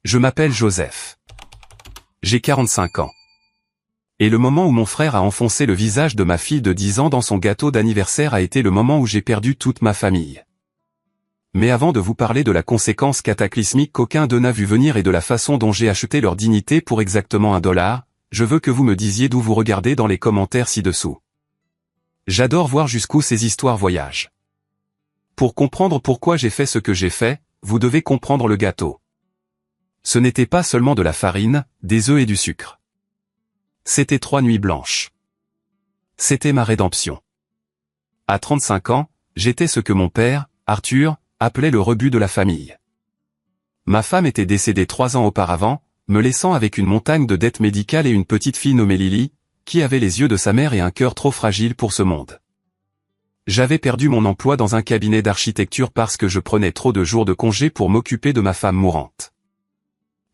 Je m'appelle Joseph. J'ai 45 ans. Et le moment où mon frère a enfoncé le visage de ma fille de 10 ans dans son gâteau d'anniversaire a été le moment où j'ai perdu toute ma famille. Mais avant de vous parler de la conséquence cataclysmique qu'aucun d'eux n'a vu venir et de la façon dont j'ai acheté leur dignité pour exactement $1, je veux que vous me disiez d'où vous regardez dans les commentaires ci-dessous. J'adore voir jusqu'où ces histoires voyagent. Pour comprendre pourquoi j'ai fait ce que j'ai fait, vous devez comprendre le gâteau. Ce n'était pas seulement de la farine, des œufs et du sucre. C'était 3 nuits blanches. C'était ma rédemption. À 35 ans, j'étais ce que mon père, Arthur, appelait le rebut de la famille. Ma femme était décédée 3 ans auparavant, me laissant avec une montagne de dettes médicales et une petite fille nommée Lily, qui avait les yeux de sa mère et un cœur trop fragile pour ce monde. J'avais perdu mon emploi dans un cabinet d'architecture parce que je prenais trop de jours de congé pour m'occuper de ma femme mourante.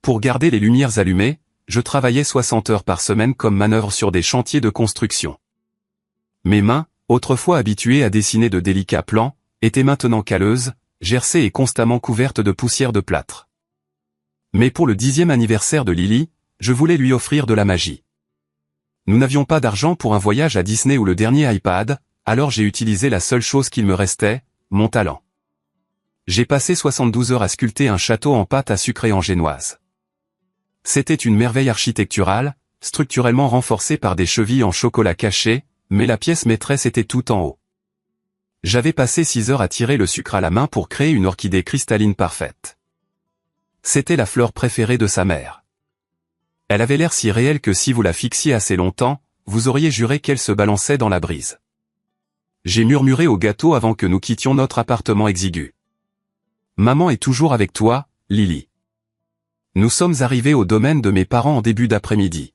Pour garder les lumières allumées, je travaillais 60 heures par semaine comme manœuvre sur des chantiers de construction. Mes mains, autrefois habituées à dessiner de délicats plans, étaient maintenant calleuses, gercées et constamment couvertes de poussière de plâtre. Mais pour le 10e anniversaire de Lily, je voulais lui offrir de la magie. Nous n'avions pas d'argent pour un voyage à Disney ou le dernier iPad, alors j'ai utilisé la seule chose qu'il me restait, mon talent. J'ai passé 72 heures à sculpter un château en pâte à sucrer en génoise. C'était une merveille architecturale, structurellement renforcée par des chevilles en chocolat caché, mais la pièce maîtresse était tout en haut. J'avais passé 6 heures à tirer le sucre à la main pour créer une orchidée cristalline parfaite. C'était la fleur préférée de sa mère. Elle avait l'air si réelle que si vous la fixiez assez longtemps, vous auriez juré qu'elle se balançait dans la brise. J'ai murmuré au gâteau avant que nous quittions notre appartement exigu. Maman est toujours avec toi, Lily. Nous sommes arrivés au domaine de mes parents en début d'après-midi.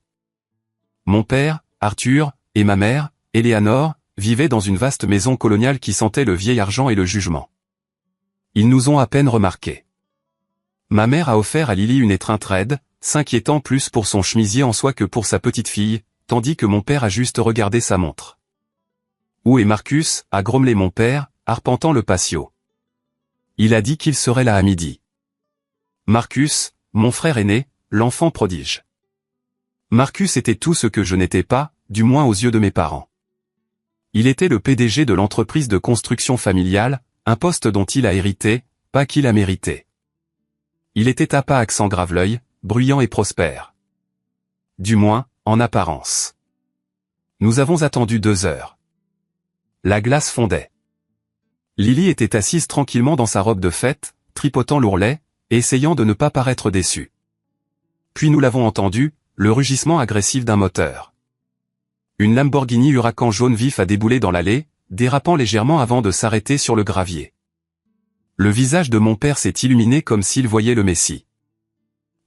Mon père, Arthur, et ma mère, Eleanor, vivaient dans une vaste maison coloniale qui sentait le vieil argent et le jugement. Ils nous ont à peine remarqués. Ma mère a offert à Lily une étreinte raide, s'inquiétant plus pour son chemisier en soie que pour sa petite fille, tandis que mon père a juste regardé sa montre. « Où est Marcus ?» a grommelé mon père, arpentant le patio. Il a dit qu'il serait là à midi. Marcus, mon frère aîné, l'enfant prodige. Marcus était tout ce que je n'étais pas, du moins aux yeux de mes parents. Il était le PDG de l'entreprise de construction familiale, un poste dont il a hérité, pas qu'il a mérité. Il était à pas accent grave-l'œil, bruyant et prospère. Du moins, en apparence. Nous avons attendu 2 heures. La glace fondait. Lily était assise tranquillement dans sa robe de fête, tripotant l'ourlet, et essayant de ne pas paraître déçue. Puis nous l'avons entendu, le rugissement agressif d'un moteur. Une Lamborghini Huracan jaune vif a déboulé dans l'allée, dérapant légèrement avant de s'arrêter sur le gravier. Le visage de mon père s'est illuminé comme s'il voyait le Messie.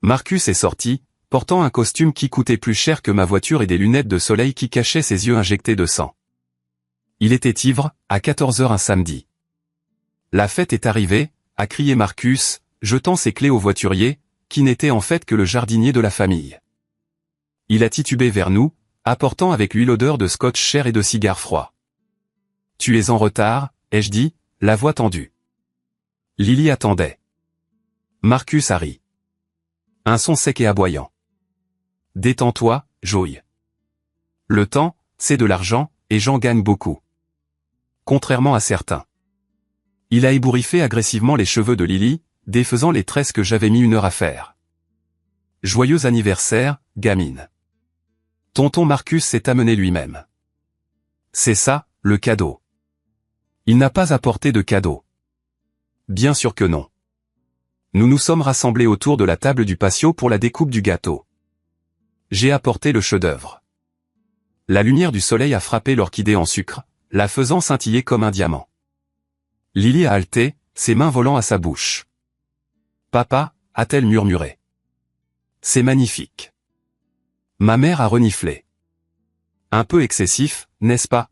Marcus est sorti, portant un costume qui coûtait plus cher que ma voiture et des lunettes de soleil qui cachaient ses yeux injectés de sang. Il était ivre, à 14 heures un samedi. La fête est arrivée, a crié Marcus, jetant ses clés au voiturier, qui n'était en fait que le jardinier de la famille. Il a titubé vers nous, apportant avec lui l'odeur de scotch cher et de cigares froids. « Tu es en retard ?» ai-je dit, la voix tendue. Lily attendait. Marcus a ri. Un son sec et aboyant. « Détends-toi, Joey. Le temps, c'est de l'argent, et j'en gagne beaucoup. » Contrairement à certains. Il a ébouriffé agressivement les cheveux de Lily, défaisant les tresses que j'avais mis 1 heure à faire. « Joyeux anniversaire, gamine. Tonton Marcus s'est amené lui-même. » C'est ça, le cadeau. Il n'a pas apporté de cadeau. Bien sûr que non. Nous nous sommes rassemblés autour de la table du patio pour la découpe du gâteau. J'ai apporté le chef-d'œuvre. La lumière du soleil a frappé l'orchidée en sucre, la faisant scintiller comme un diamant. Lily a halté, ses mains volant à sa bouche. « Papa » a-t-elle murmuré. « C'est magnifique. » Ma mère a reniflé. « Un peu excessif, n'est-ce pas ?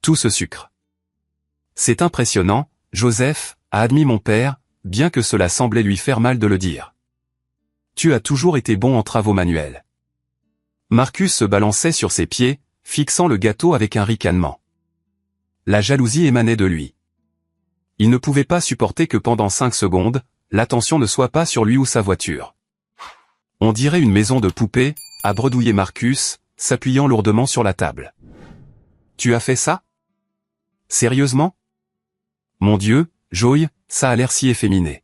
Tout ce sucre. »« C'est impressionnant, Joseph » a admis mon père, bien que cela semblait lui faire mal de le dire. « Tu as toujours été bon en travaux manuels. » Marcus se balançait sur ses pieds, fixant le gâteau avec un ricanement. La jalousie émanait de lui. Il ne pouvait pas supporter que pendant 5 secondes, l'attention ne soit pas sur lui ou sa voiture. On dirait une maison de poupée, a bredouillé Marcus, s'appuyant lourdement sur la table. Tu as fait ça? Sérieusement? Mon Dieu, Joey, ça a l'air si efféminé.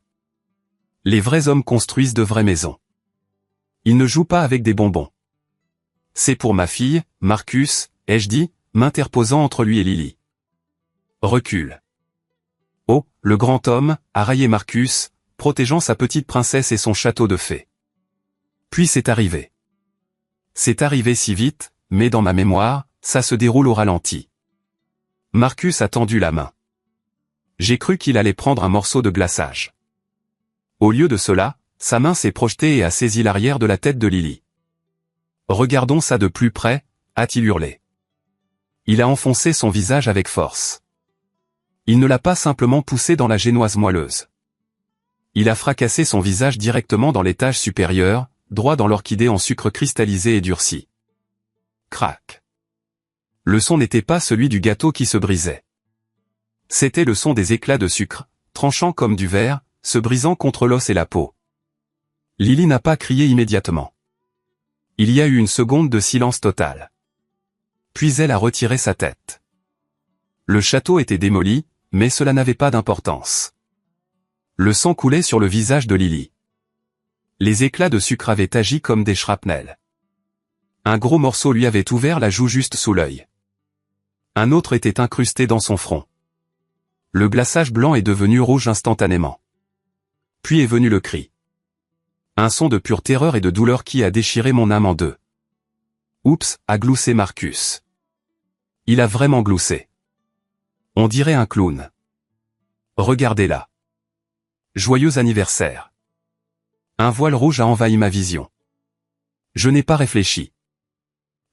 Les vrais hommes construisent de vraies maisons. Ils ne jouent pas avec des bonbons. C'est pour ma fille, Marcus, ai-je dit, m'interposant entre lui et Lily. Recule. Oh, le grand homme, a raillé Marcus, protégeant sa petite princesse et son château de fées. Puis c'est arrivé. C'est arrivé si vite, mais dans ma mémoire, ça se déroule au ralenti. Marcus a tendu la main. J'ai cru qu'il allait prendre un morceau de glaçage. Au lieu de cela, sa main s'est projetée et a saisi l'arrière de la tête de Lily. Regardons ça de plus près, a-t-il hurlé. Il a enfoncé son visage avec force. Il ne l'a pas simplement poussé dans la génoise moelleuse. Il a fracassé son visage directement dans l'étage supérieur, droit dans l'orchidée en sucre cristallisé et durci. Crac. Le son n'était pas celui du gâteau qui se brisait. C'était le son des éclats de sucre, tranchant comme du verre, se brisant contre l'os et la peau. Lily n'a pas crié immédiatement. Il y a eu une seconde de silence total. Puis elle a retiré sa tête. Le château était démoli, mais cela n'avait pas d'importance. Le sang coulait sur le visage de Lily. Les éclats de sucre avaient agi comme des shrapnels. Un gros morceau lui avait ouvert la joue juste sous l'œil. Un autre était incrusté dans son front. Le glaçage blanc est devenu rouge instantanément. Puis est venu le cri. Un son de pure terreur et de douleur qui a déchiré mon âme en deux. Oups, a gloussé Marcus. Il a vraiment gloussé. On dirait un clown. Regardez-la. Joyeux anniversaire. Un voile rouge a envahi ma vision. Je n'ai pas réfléchi.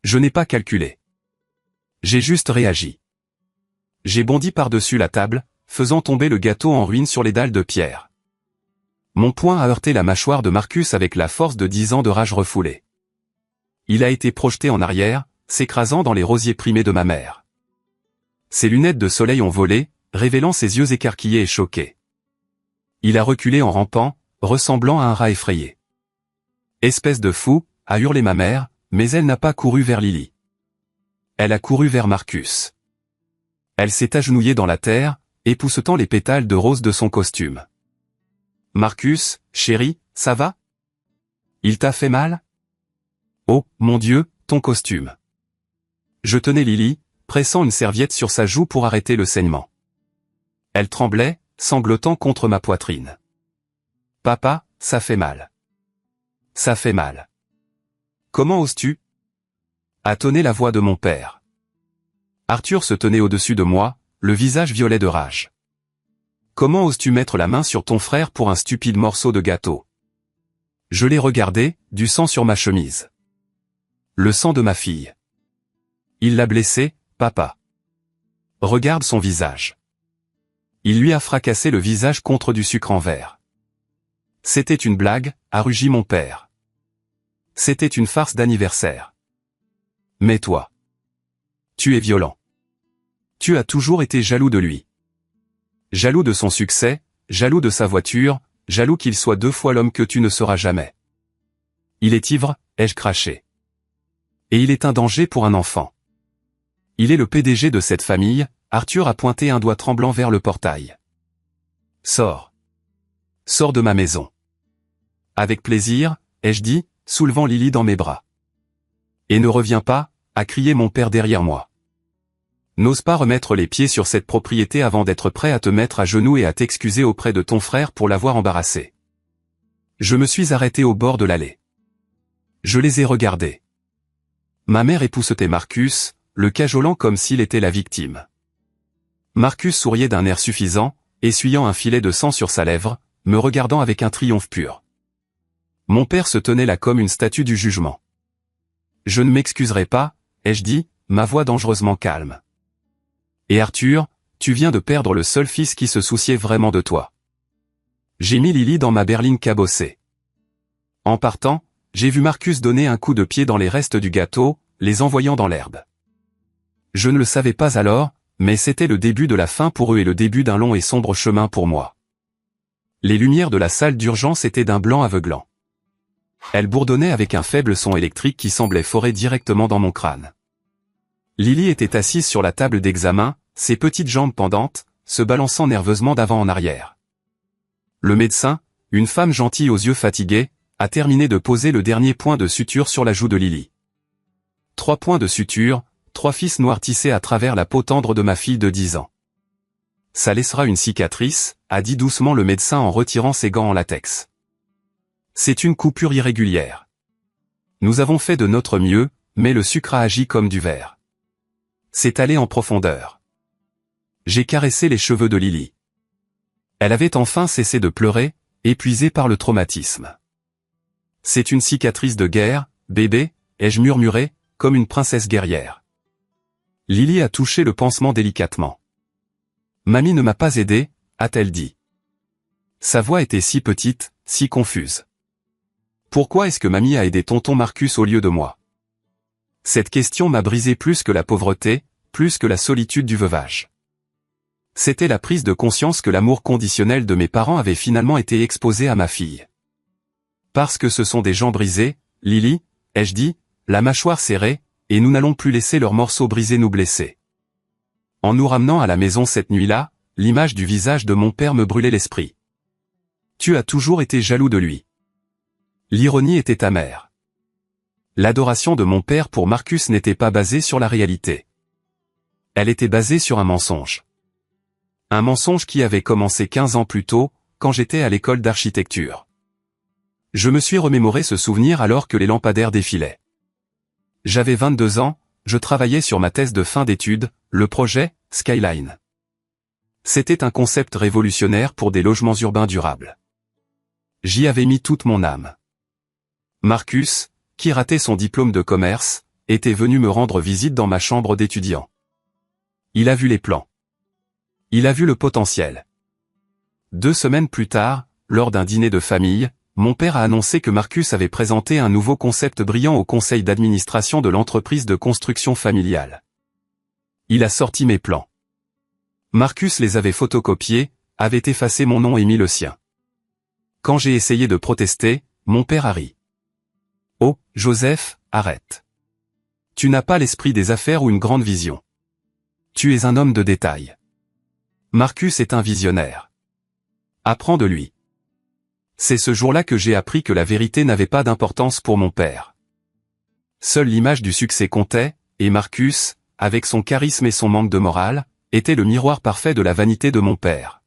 Je n'ai pas calculé. J'ai juste réagi. J'ai bondi par-dessus la table, faisant tomber le gâteau en ruine sur les dalles de pierre. Mon poing a heurté la mâchoire de Marcus avec la force de 10 ans de rage refoulée. Il a été projeté en arrière, s'écrasant dans les rosiers primés de ma mère. Ses lunettes de soleil ont volé, révélant ses yeux écarquillés et choqués. Il a reculé en rampant, ressemblant à un rat effrayé. Espèce de fou, a hurlé ma mère, mais elle n'a pas couru vers Lily. Elle a couru vers Marcus. Elle s'est agenouillée dans la terre, époussetant les pétales de rose de son costume. Marcus, chéri, ça va? Il t'a fait mal? Oh, mon Dieu, ton costume. Je tenais Lily, pressant une serviette sur sa joue pour arrêter le saignement. Elle tremblait, sanglotant contre ma poitrine. Papa, ça fait mal. Ça fait mal. Comment oses-tu? A tonné la voix de mon père. Arthur se tenait au-dessus de moi, le visage violet de rage. Comment oses-tu mettre la main sur ton frère pour un stupide morceau de gâteau? Je l'ai regardé, du sang sur ma chemise. Le sang de ma fille. Il l'a blessé, papa. Regarde son visage. Il lui a fracassé le visage contre du sucre en verre. C'était une blague, a rugi mon père. C'était une farce d'anniversaire. Mais toi. Tu es violent. Tu as toujours été jaloux de lui. Jaloux de son succès, jaloux de sa voiture, jaloux qu'il soit 2 fois l'homme que tu ne seras jamais. Il est ivre, ai-je craché. Et il est un danger pour un enfant. Il est le PDG de cette famille, Arthur a pointé un doigt tremblant vers le portail. Sors. Sors de ma maison. Avec plaisir, ai-je dit, soulevant Lily dans mes bras. Et ne reviens pas, a crié mon père derrière moi. N'ose pas remettre les pieds sur cette propriété avant d'être prêt à te mettre à genoux et à t'excuser auprès de ton frère pour l'avoir embarrassé. Je me suis arrêté au bord de l'allée. Je les ai regardés. Ma mère époussetait Marcus, le cajolant comme s'il était la victime. Marcus souriait d'un air suffisant, essuyant un filet de sang sur sa lèvre, me regardant avec un triomphe pur. Mon père se tenait là comme une statue du jugement. Je ne m'excuserai pas, ai-je dit, ma voix dangereusement calme. Et Arthur, tu viens de perdre le seul fils qui se souciait vraiment de toi. J'ai mis Lily dans ma berline cabossée. En partant, j'ai vu Marcus donner un coup de pied dans les restes du gâteau, les envoyant dans l'herbe. Je ne le savais pas alors, mais c'était le début de la fin pour eux et le début d'un long et sombre chemin pour moi. Les lumières de la salle d'urgence étaient d'un blanc aveuglant. Elles bourdonnaient avec un faible son électrique qui semblait forer directement dans mon crâne. Lily était assise sur la table d'examen, ses petites jambes pendantes, se balançant nerveusement d'avant en arrière. Le médecin, une femme gentille aux yeux fatigués, a terminé de poser le dernier point de suture sur la joue de Lily. 3 points de suture, 3 fils noirs tissés à travers la peau tendre de ma fille de 10 ans. Ça laissera une cicatrice, a dit doucement le médecin en retirant ses gants en latex. C'est une coupure irrégulière. Nous avons fait de notre mieux, mais le sucre a agi comme du verre. C'est allé en profondeur. J'ai caressé les cheveux de Lily. Elle avait enfin cessé de pleurer, épuisée par le traumatisme. C'est une cicatrice de guerre, bébé, ai-je murmuré, comme une princesse guerrière. Lily a touché le pansement délicatement. Mamie ne m'a pas aidé, a-t-elle dit. Sa voix était si petite, si confuse. Pourquoi est-ce que mamie a aidé tonton Marcus au lieu de moi? Cette question m'a brisé plus que la pauvreté, plus que la solitude du veuvage. C'était la prise de conscience que l'amour conditionnel de mes parents avait finalement été exposé à ma fille. Parce que ce sont des gens brisés, Lily, ai-je dit, la mâchoire serrée, et nous n'allons plus laisser leurs morceaux brisés nous blesser. En nous ramenant à la maison cette nuit-là, l'image du visage de mon père me brûlait l'esprit. Tu as toujours été jaloux de lui. L'ironie était amère. L'adoration de mon père pour Marcus n'était pas basée sur la réalité. Elle était basée sur un mensonge. Un mensonge qui avait commencé 15 ans plus tôt, quand j'étais à l'école d'architecture. Je me suis remémoré ce souvenir alors que les lampadaires défilaient. J'avais 22 ans, je travaillais sur ma thèse de fin d'études, le projet Skyline. C'était un concept révolutionnaire pour des logements urbains durables. J'y avais mis toute mon âme. Marcus, qui ratait son diplôme de commerce, était venu me rendre visite dans ma chambre d'étudiant. Il a vu les plans. Il a vu le potentiel. 2 semaines plus tard, lors d'un dîner de famille, mon père a annoncé que Marcus avait présenté un nouveau concept brillant au conseil d'administration de l'entreprise de construction familiale. Il a sorti mes plans. Marcus les avait photocopiés, avait effacé mon nom et mis le sien. Quand j'ai essayé de protester, mon père a ri. « Oh, Joseph, arrête. Tu n'as pas l'esprit des affaires ou une grande vision. Tu es un homme de détail. Marcus est un visionnaire. Apprends de lui. » C'est ce jour-là que j'ai appris que la vérité n'avait pas d'importance pour mon père. Seule l'image du succès comptait, et Marcus, avec son charisme et son manque de morale, était le miroir parfait de la vanité de mon père.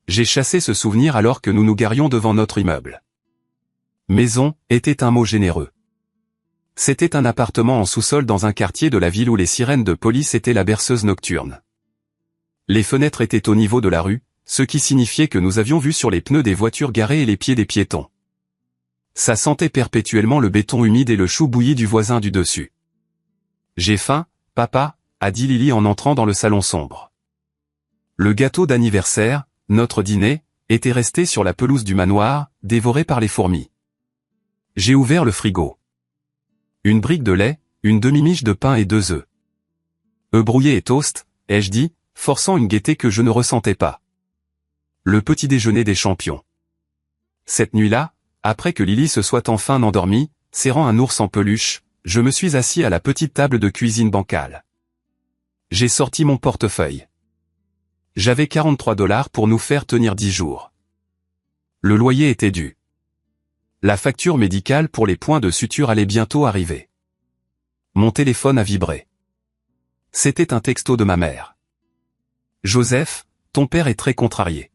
J'ai chassé ce souvenir alors que nous nous garions devant notre immeuble. Maison était un mot généreux. C'était un appartement en sous-sol dans un quartier de la ville où les sirènes de police étaient la berceuse nocturne. Les fenêtres étaient au niveau de la rue, ce qui signifiait que nous avions vu sur les pneus des voitures garées et les pieds des piétons. Ça sentait perpétuellement le béton humide et le chou bouilli du voisin du dessus. « J'ai faim, papa », a dit Lily en entrant dans le salon sombre. Le gâteau d'anniversaire, notre dîner, était resté sur la pelouse du manoir, dévoré par les fourmis. J'ai ouvert le frigo. Une brique de lait, une demi-miche de pain et 2 œufs. Œufs brouillés et toast, ai-je dit, forçant une gaieté que je ne ressentais pas. Le petit déjeuner des champions. Cette nuit-là, après que Lily se soit enfin endormie, serrant un ours en peluche, je me suis assis à la petite table de cuisine bancale. J'ai sorti mon portefeuille. J'avais 43 $ pour nous faire tenir 10 jours. Le loyer était dû. La facture médicale pour les points de suture allait bientôt arriver. Mon téléphone a vibré. C'était un texto de ma mère. « Joseph, ton père est très contrarié.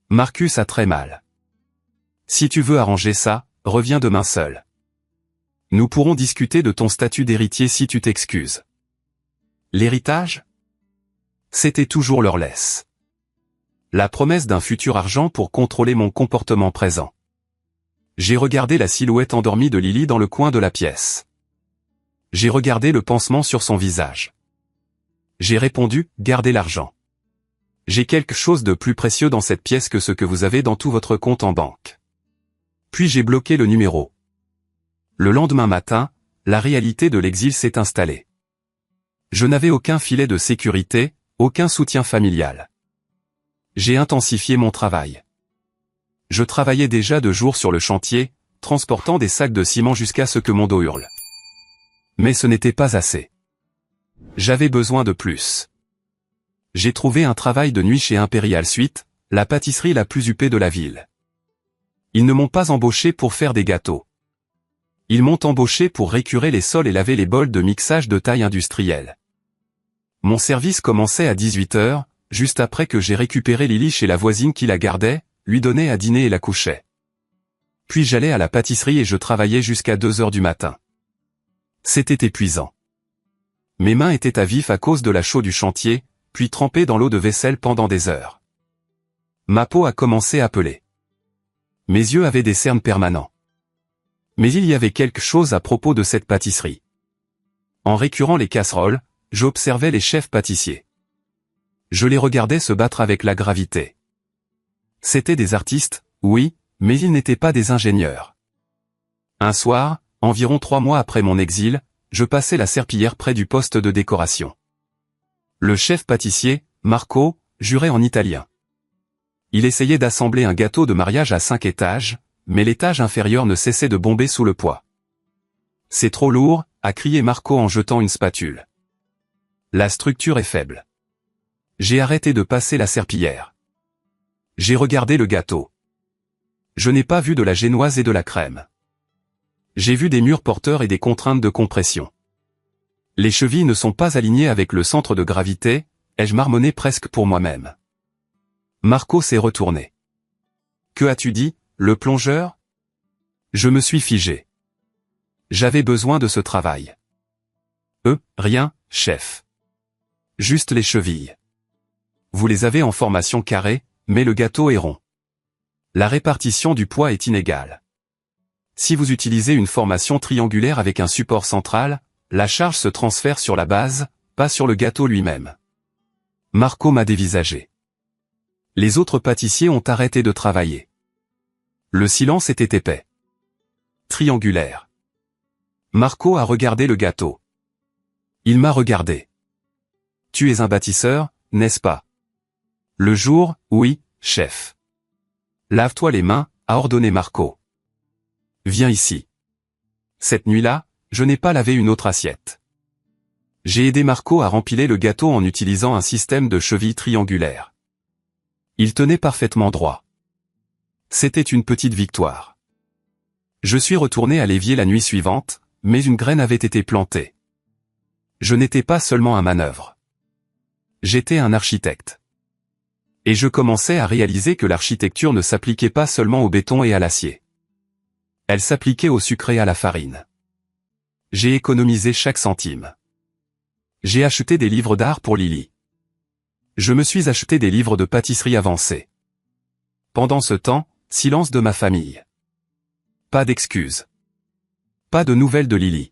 Marcus a très mal. Si tu veux arranger ça, reviens demain seul. Nous pourrons discuter de ton statut d'héritier si tu t'excuses. » L'héritage? C'était toujours leur laisse. La promesse d'un futur argent pour contrôler mon comportement présent. J'ai regardé la silhouette endormie de Lily dans le coin de la pièce. J'ai regardé le pansement sur son visage. J'ai répondu, gardez l'argent. J'ai quelque chose de plus précieux dans cette pièce que ce que vous avez dans tout votre compte en banque. Puis j'ai bloqué le numéro. Le lendemain matin, la réalité de l'exil s'est installée. Je n'avais aucun filet de sécurité, aucun soutien familial. J'ai intensifié mon travail. Je travaillais déjà de jour sur le chantier, transportant des sacs de ciment jusqu'à ce que mon dos hurle. Mais ce n'était pas assez. J'avais besoin de plus. J'ai trouvé un travail de nuit chez Imperial Suite, la pâtisserie la plus huppée de la ville. Ils ne m'ont pas embauché pour faire des gâteaux. Ils m'ont embauché pour récurer les sols et laver les bols de mixage de taille industrielle. Mon service commençait à 18 h, juste après que j'ai récupéré Lily chez la voisine qui la gardait, lui donnait à dîner et la couchait. Puis j'allais à la pâtisserie et je travaillais jusqu'à 2 h du matin. C'était épuisant. Mes mains étaient à vif à cause de la chaux du chantier, puis trempées dans l'eau de vaisselle pendant des heures. Ma peau a commencé à peler. Mes yeux avaient des cernes permanents. Mais il y avait quelque chose à propos de cette pâtisserie. En récurant les casseroles, j'observais les chefs pâtissiers. Je les regardais se battre avec la gravité. C'étaient des artistes, oui, mais ils n'étaient pas des ingénieurs. Un soir, environ 3 mois après mon exil, je passais la serpillière près du poste de décoration. Le chef pâtissier, Marco, jurait en italien. Il essayait d'assembler un gâteau de mariage à 5 étages, mais l'étage inférieur ne cessait de bomber sous le poids. « C'est trop lourd », a crié Marco en jetant une spatule. La structure est faible. J'ai arrêté de passer la serpillière. J'ai regardé le gâteau. Je n'ai pas vu de la génoise et de la crème. J'ai vu des murs porteurs et des contraintes de compression. Les chevilles ne sont pas alignées avec le centre de gravité, ai-je marmonné presque pour moi-même. Marco s'est retourné. « Que as-tu dit, le plongeur ?» Je me suis figé. J'avais besoin de ce travail. « Rien, chef. Juste les chevilles. Vous les avez en formation carrée, mais le gâteau est rond. La répartition du poids est inégale. Si vous utilisez une formation triangulaire avec un support central, la charge se transfère sur la base, pas sur le gâteau lui-même. » Marco m'a dévisagé. Les autres pâtissiers ont arrêté de travailler. Le silence était épais. Triangulaire. Marco a regardé le gâteau. Il m'a regardé. « Tu es un bâtisseur, n'est-ce pas ?» « Le jour, oui, chef. »« Lave-toi les mains, » a ordonné Marco. « Viens ici. » Cette nuit-là, je n'ai pas lavé une autre assiette. J'ai aidé Marco à rempiler le gâteau en utilisant un système de chevilles triangulaires. Il tenait parfaitement droit. C'était une petite victoire. Je suis retourné à l'évier la nuit suivante, mais une graine avait été plantée. Je n'étais pas seulement un manœuvre. J'étais un architecte. Et je commençais à réaliser que l'architecture ne s'appliquait pas seulement au béton et à l'acier. Elle s'appliquait au sucre et à la farine. J'ai économisé chaque centime. J'ai acheté des livres d'art pour Lily. Je me suis acheté des livres de pâtisserie avancée. Pendant ce temps, silence de ma famille. Pas d'excuses. Pas de nouvelles de Lily.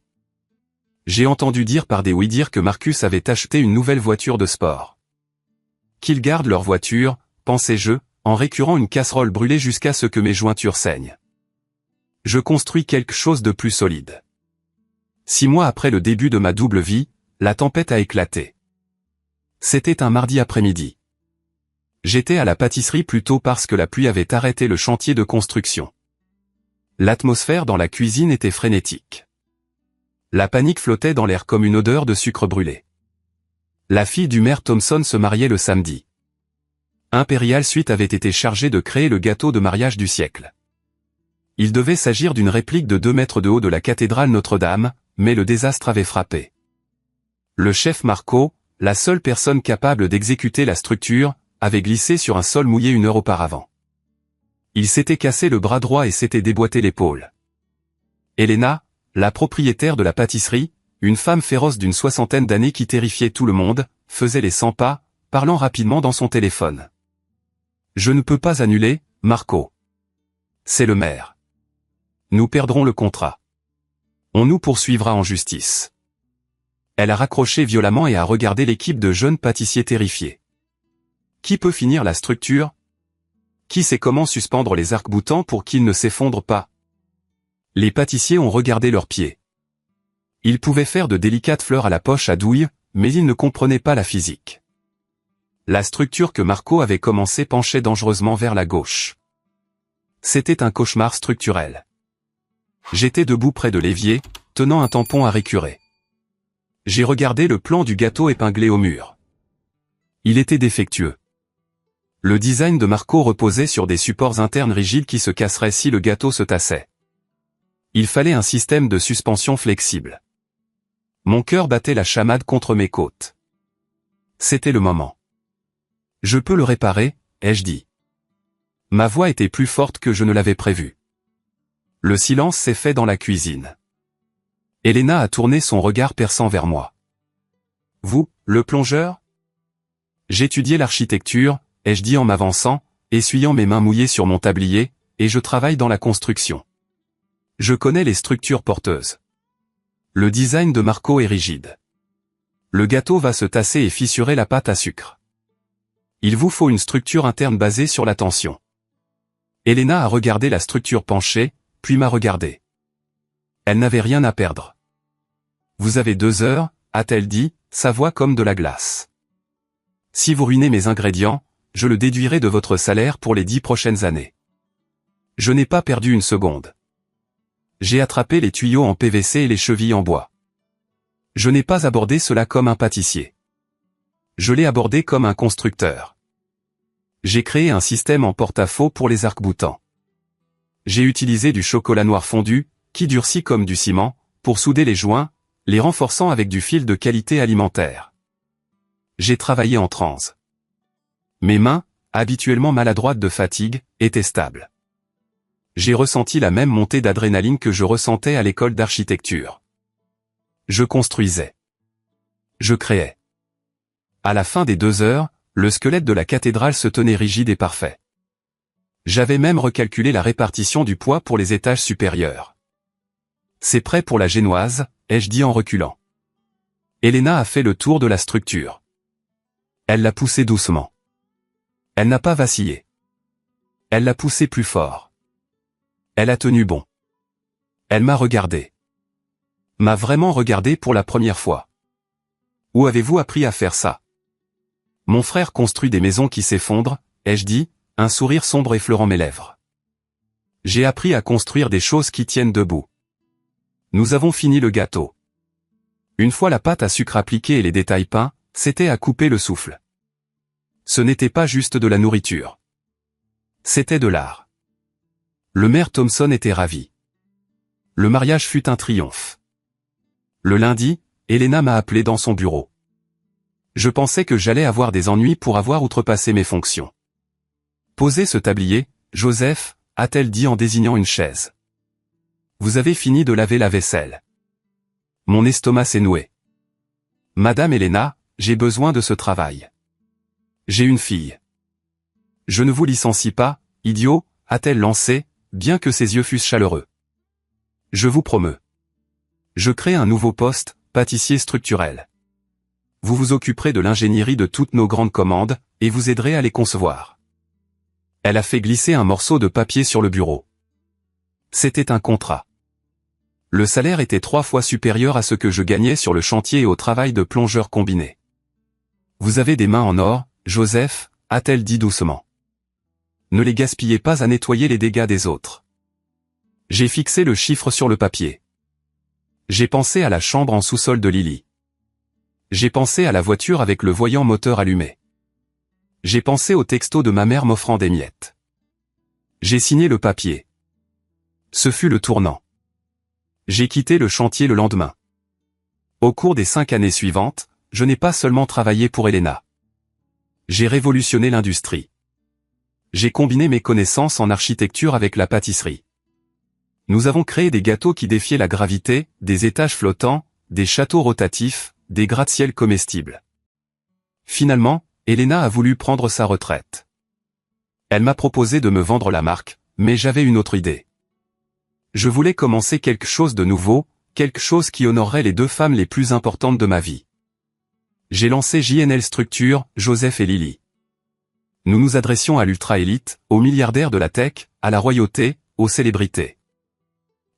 J'ai entendu dire par des oui-dire que Marcus avait acheté une nouvelle voiture de sport. Qu'ils gardent leur voiture, pensais-je, en récurant une casserole brûlée jusqu'à ce que mes jointures saignent. Je construis quelque chose de plus solide. 6 mois après le début de ma double vie, la tempête a éclaté. C'était un mardi après-midi. J'étais à la pâtisserie plus tôt parce que la pluie avait arrêté le chantier de construction. L'atmosphère dans la cuisine était frénétique. La panique flottait dans l'air comme une odeur de sucre brûlé. La fille du maire Thompson se mariait le samedi. Imperial Suite avait été chargée de créer le gâteau de mariage du siècle. Il devait s'agir d'une réplique de 2 mètres de haut de la cathédrale Notre-Dame, mais le désastre avait frappé. Le chef Marco, la seule personne capable d'exécuter la structure, avait glissé sur un sol mouillé 1 heure auparavant. Il s'était cassé le bras droit et s'était déboîté l'épaule. Elena, la propriétaire de la pâtisserie, une femme féroce d'une 60aine d'années qui terrifiait tout le monde, faisait les 100 pas, parlant rapidement dans son téléphone. « Je ne peux pas annuler, Marco. C'est le maire. Nous perdrons le contrat. On nous poursuivra en justice. » Elle a raccroché violemment et a regardé l'équipe de jeunes pâtissiers terrifiés. Qui peut finir la structure? Qui sait comment suspendre les arcs-boutants pour qu'ils ne s'effondrent pas? Les pâtissiers ont regardé leurs pieds. Ils pouvaient faire de délicates fleurs à la poche à douille, mais ils ne comprenaient pas la physique. La structure que Marco avait commencé penchait dangereusement vers la gauche. C'était un cauchemar structurel. J'étais debout près de l'évier, tenant un tampon à récurer. J'ai regardé le plan du gâteau épinglé au mur. Il était défectueux. Le design de Marco reposait sur des supports internes rigides qui se casseraient si le gâteau se tassait. Il fallait un système de suspension flexible. Mon cœur battait la chamade contre mes côtes. C'était le moment. Je peux le réparer, ai-je dit. Ma voix était plus forte que je ne l'avais prévu. Le silence s'est fait dans la cuisine. Elena a tourné son regard perçant vers moi. Vous, le plongeur? J'étudiais l'architecture, ai-je dit en m'avançant, essuyant mes mains mouillées sur mon tablier, et je travaille dans la construction. Je connais les structures porteuses. Le design de Marco est rigide. Le gâteau va se tasser et fissurer la pâte à sucre. Il vous faut une structure interne basée sur la tension. Elena a regardé la structure penchée, puis m'a regardé. Elle n'avait rien à perdre. Vous avez 2 heures, a-t-elle dit, sa voix comme de la glace. Si vous ruinez mes ingrédients, je le déduirai de votre salaire pour les 10 prochaines années. Je n'ai pas perdu une seconde. J'ai attrapé les tuyaux en PVC et les chevilles en bois. Je n'ai pas abordé cela comme un pâtissier. Je l'ai abordé comme un constructeur. J'ai créé un système en porte-à-faux pour les arcs-boutants. J'ai utilisé du chocolat noir fondu, qui durcit comme du ciment, pour souder les joints, les renforçant avec du fil de qualité alimentaire. J'ai travaillé en transe. Mes mains, habituellement maladroites de fatigue, étaient stables. J'ai ressenti la même montée d'adrénaline que je ressentais à l'école d'architecture. Je construisais. Je créais. À la fin des 2 heures, le squelette de la cathédrale se tenait rigide et parfait. J'avais même recalculé la répartition du poids pour les étages supérieurs. C'est prêt pour la génoise, ai-je dit en reculant. Elena a fait le tour de la structure. Elle l'a poussé doucement. Elle n'a pas vacillé. Elle l'a poussé plus fort. Elle a tenu bon. Elle m'a regardé. M'a vraiment regardé pour la première fois. Où avez-vous appris à faire ça? Mon frère construit des maisons qui s'effondrent, ai-je dit, un sourire sombre effleurant mes lèvres. J'ai appris à construire des choses qui tiennent debout. Nous avons fini le gâteau. Une fois la pâte à sucre appliquée et les détails peints, c'était à couper le souffle. Ce n'était pas juste de la nourriture. C'était de l'art. Le maire Thompson était ravi. Le mariage fut un triomphe. Le lundi, Elena m'a appelé dans son bureau. Je pensais que j'allais avoir des ennuis pour avoir outrepassé mes fonctions. Posez ce tablier, Joseph, a-t-elle dit en désignant une chaise. Vous avez fini de laver la vaisselle. Mon estomac s'est noué. Madame Elena, j'ai besoin de ce travail. J'ai une fille. Je ne vous licencie pas, idiot, a-t-elle lancé, bien que ses yeux fussent chaleureux. Je vous promeux. Je crée un nouveau poste, pâtissier structurel. Vous vous occuperez de l'ingénierie de toutes nos grandes commandes, et vous aiderez à les concevoir. Elle a fait glisser un morceau de papier sur le bureau. C'était un contrat. Le salaire était 3 fois supérieur à ce que je gagnais sur le chantier et au travail de plongeur combiné. Vous avez des mains en or, Joseph, a-t-elle dit doucement. Ne les gaspillez pas à nettoyer les dégâts des autres. J'ai fixé le chiffre sur le papier. J'ai pensé à la chambre en sous-sol de Lily. J'ai pensé à la voiture avec le voyant moteur allumé. J'ai pensé au texto de ma mère m'offrant des miettes. J'ai signé le papier. Ce fut le tournant. J'ai quitté le chantier le lendemain. Au cours des 5 années suivantes, je n'ai pas seulement travaillé pour Elena. J'ai révolutionné l'industrie. J'ai combiné mes connaissances en architecture avec la pâtisserie. Nous avons créé des gâteaux qui défiaient la gravité, des étages flottants, des châteaux rotatifs, des gratte-ciel comestibles. Finalement, Elena a voulu prendre sa retraite. Elle m'a proposé de me vendre la marque, mais j'avais une autre idée. Je voulais commencer quelque chose de nouveau, quelque chose qui honorerait les 2 femmes les plus importantes de ma vie. J'ai lancé JNL Structure, Joseph et Lily. Nous nous adressions à l'ultra-élite, aux milliardaires de la tech, à la royauté, aux célébrités.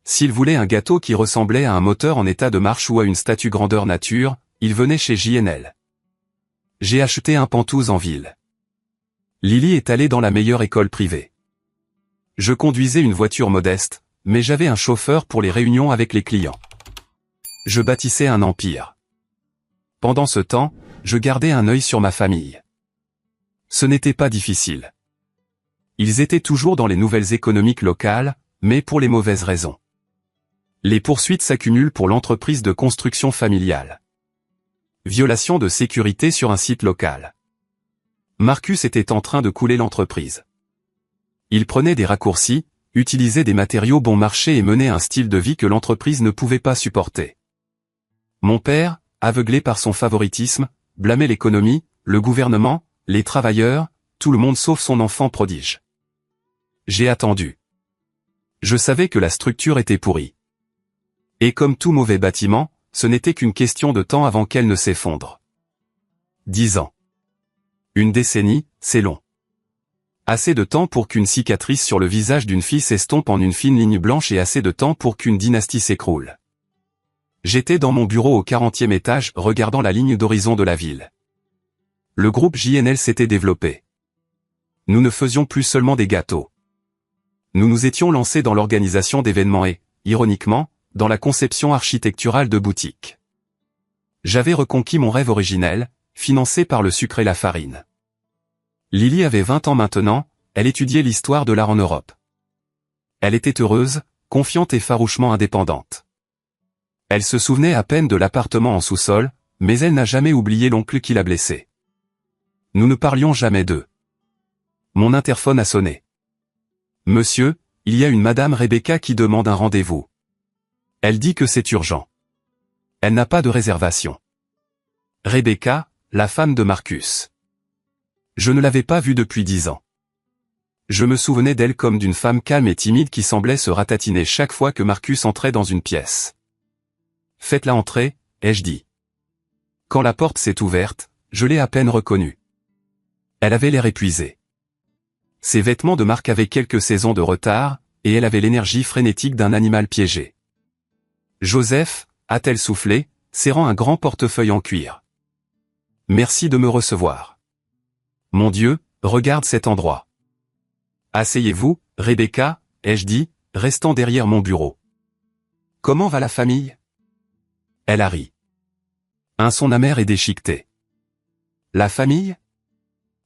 S'ils voulaient un gâteau qui ressemblait à un moteur en état de marche ou à une statue grandeur nature, ils venaient chez JNL. J'ai acheté un Penthouse en ville. Lily est allée dans la meilleure école privée. Je conduisais une voiture modeste, mais j'avais un chauffeur pour les réunions avec les clients. Je bâtissais un empire. Pendant ce temps, je gardais un œil sur ma famille. Ce n'était pas difficile. Ils étaient toujours dans les nouvelles économiques locales, mais pour les mauvaises raisons. Les poursuites s'accumulent pour l'entreprise de construction familiale. Violation de sécurité sur un site local. Marcus était en train de couler l'entreprise. Il prenait des raccourcis, utilisait des matériaux bon marché et menait un style de vie que l'entreprise ne pouvait pas supporter. Mon père, aveuglé par son favoritisme, blâmait l'économie, le gouvernement, les travailleurs, tout le monde sauf son enfant prodige. J'ai attendu. Je savais que la structure était pourrie. Et comme tout mauvais bâtiment, ce n'était qu'une question de temps avant qu'elle ne s'effondre. 10 ans. Une décennie, c'est long. Assez de temps pour qu'une cicatrice sur le visage d'une fille s'estompe en une fine ligne blanche et assez de temps pour qu'une dynastie s'écroule. J'étais dans mon bureau au 40e étage, regardant la ligne d'horizon de la ville. Le groupe JNL s'était développé. Nous ne faisions plus seulement des gâteaux. Nous nous étions lancés dans l'organisation d'événements et, ironiquement, dans la conception architecturale de boutiques. J'avais reconquis mon rêve originel, financé par le sucre et la farine. Lily avait 20 ans maintenant, elle étudiait l'histoire de l'art en Europe. Elle était heureuse, confiante et farouchement indépendante. Elle se souvenait à peine de l'appartement en sous-sol, mais elle n'a jamais oublié l'oncle qui l'a blessée. Nous ne parlions jamais d'eux. Mon interphone a sonné. Monsieur, il y a une madame Rebecca qui demande un rendez-vous. Elle dit que c'est urgent. Elle n'a pas de réservation. Rebecca, la femme de Marcus. Je ne l'avais pas vue depuis 10 ans. Je me souvenais d'elle comme d'une femme calme et timide qui semblait se ratatiner chaque fois que Marcus entrait dans une pièce. Faites-la entrer, ai-je dit. Quand la porte s'est ouverte, je l'ai à peine reconnue. Elle avait l'air épuisée. Ses vêtements de marque avaient quelques saisons de retard, et elle avait l'énergie frénétique d'un animal piégé. Joseph, a-t-elle soufflé, serrant un grand portefeuille en cuir. Merci de me recevoir. Mon Dieu, regarde cet endroit. Asseyez-vous, Rebecca, ai-je dit, restant derrière mon bureau. Comment va la famille? Elle a ri. Un son amer et déchiqueté. La famille?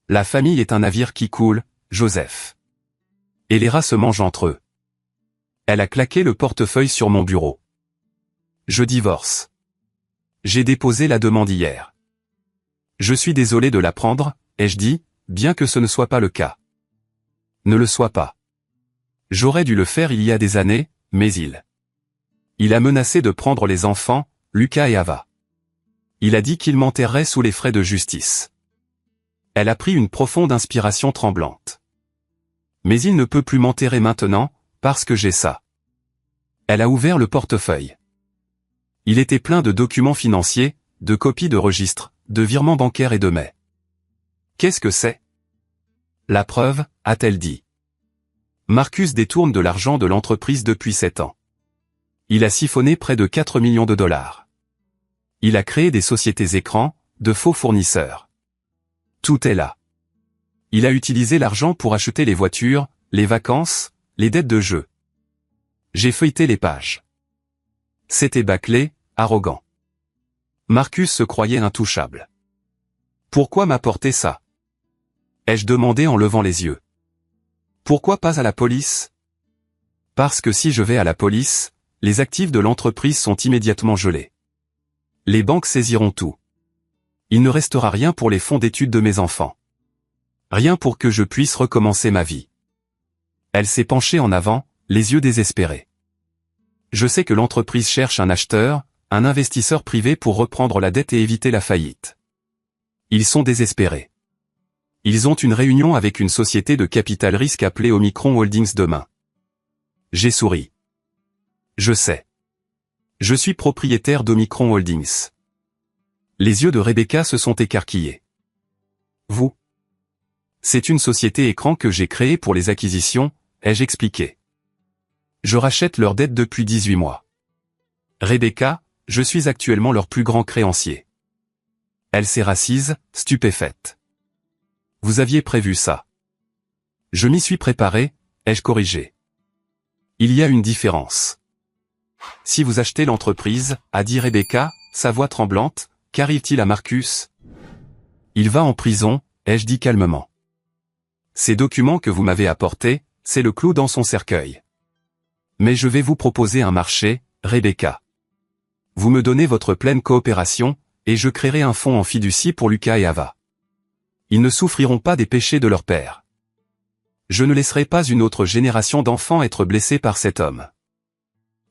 La famille est un navire qui coule, Joseph. Et les rats se mangent entre eux. Elle a claqué le portefeuille sur mon bureau. Je divorce. J'ai déposé la demande hier. Je suis désolé de l'apprendre, ai-je dit, bien que ce ne soit pas le cas. Ne le soit pas. J'aurais dû le faire il y a des années, mais il a menacé de prendre les enfants, Lucas et Ava. Il a dit qu'il m'enterrerait sous les frais de justice. Elle a pris une profonde inspiration tremblante. Mais il ne peut plus m'enterrer maintenant, parce que j'ai ça. Elle a ouvert le portefeuille. Il était plein de documents financiers, de copies de registres, de virements bancaires et de mets. Qu'est-ce que c'est? La preuve, a-t-elle dit. Marcus détourne de l'argent de l'entreprise depuis 7 ans. Il a siphonné près de 4 millions de dollars. Il a créé des sociétés écrans, de faux fournisseurs. Tout est là. Il a utilisé l'argent pour acheter les voitures, les vacances, les dettes de jeu. J'ai feuilleté les pages. C'était bâclé, arrogant. Marcus se croyait intouchable. Pourquoi m'apporter ça? Ai-je demandé en levant les yeux. Pourquoi pas à la police? Parce que si je vais à la police, les actifs de l'entreprise sont immédiatement gelés. Les banques saisiront tout. Il ne restera rien pour les fonds d'études de mes enfants. Rien pour que je puisse recommencer ma vie. Elle s'est penchée en avant, les yeux désespérés. Je sais que l'entreprise cherche un acheteur, un investisseur privé pour reprendre la dette et éviter la faillite. Ils sont désespérés. Ils ont une réunion avec une société de capital risque appelée Omicron Holdings demain. J'ai souri. Je sais. Je suis propriétaire d'Omicron Holdings. Les yeux de Rebecca se sont écarquillés. Vous? C'est une société écran que j'ai créée pour les acquisitions, ai-je expliqué. Je rachète leurs dettes depuis 18 mois. Rebecca, je suis actuellement leur plus grand créancier. Elle s'est rassise, stupéfaite. Vous aviez prévu ça. Je m'y suis préparé, ai-je corrigé. Il y a une différence. Si vous achetez l'entreprise, a dit Rebecca, sa voix tremblante, qu'arrive-t-il à Marcus? Il va en prison, ai-je dit calmement. Ces documents que vous m'avez apportés, c'est le clou dans son cercueil. Mais je vais vous proposer un marché, Rebecca. Vous me donnez votre pleine coopération, et je créerai un fonds en fiducie pour Lucas et Ava. Ils ne souffriront pas des péchés de leur père. Je ne laisserai pas une autre génération d'enfants être blessés par cet homme.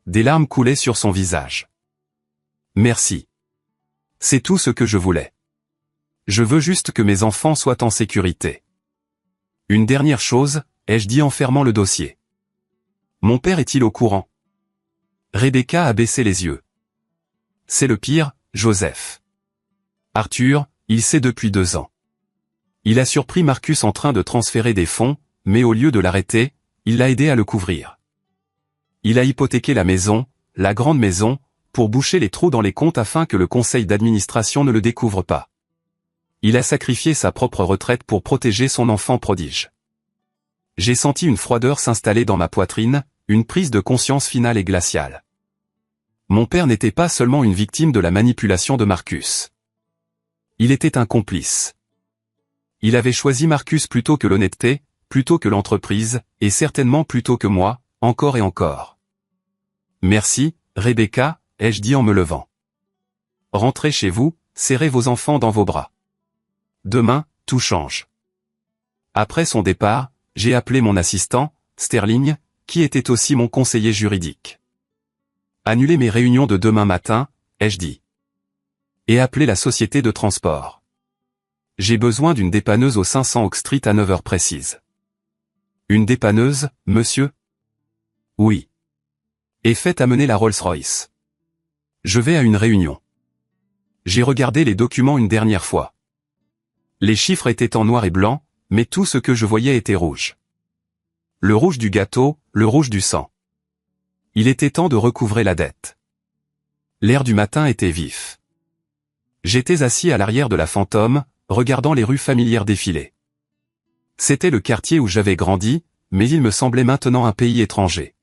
Des larmes coulaient sur son visage. Merci. C'est tout ce que je voulais. Je veux juste que mes enfants soient en sécurité. Une dernière chose, ai-je dit en fermant le dossier. Mon père est-il au courant? Rebecca a baissé les yeux. C'est le pire, Joseph. Arthur, il sait depuis 2 ans. Il a surpris Marcus en train de transférer des fonds, mais au lieu de l'arrêter, il l'a aidé à le couvrir. Il a hypothéqué la maison, la grande maison, pour boucher les trous dans les comptes afin que le conseil d'administration ne le découvre pas. Il a sacrifié sa propre retraite pour protéger son enfant prodige. J'ai senti une froideur s'installer dans ma poitrine, une prise de conscience finale et glaciale. Mon père n'était pas seulement une victime de la manipulation de Marcus. Il était un complice. Il avait choisi Marcus plutôt que l'honnêteté, plutôt que l'entreprise, et certainement plutôt que moi, encore et encore. Merci, Rebecca, ai-je dit en me levant. Rentrez chez vous, serrez vos enfants dans vos bras. Demain, tout change. Après son départ, j'ai appelé mon assistant, Sterling, qui était aussi mon conseiller juridique. Annulez mes réunions de demain matin, ai-je dit. Et appelez la société de transport. J'ai besoin d'une dépanneuse au 500 Oak Street à 9h précises. Une dépanneuse, monsieur? Oui. Et faites amener la Rolls-Royce. Je vais à une réunion. J'ai regardé les documents une dernière fois. Les chiffres étaient en noir et blanc, mais tout ce que je voyais était rouge. Le rouge du gâteau, le rouge du sang. Il était temps de recouvrer la dette. L'air du matin était vif. J'étais assis à l'arrière de la Fantôme, regardant les rues familières défiler. C'était le quartier où j'avais grandi, mais il me semblait maintenant un pays étranger.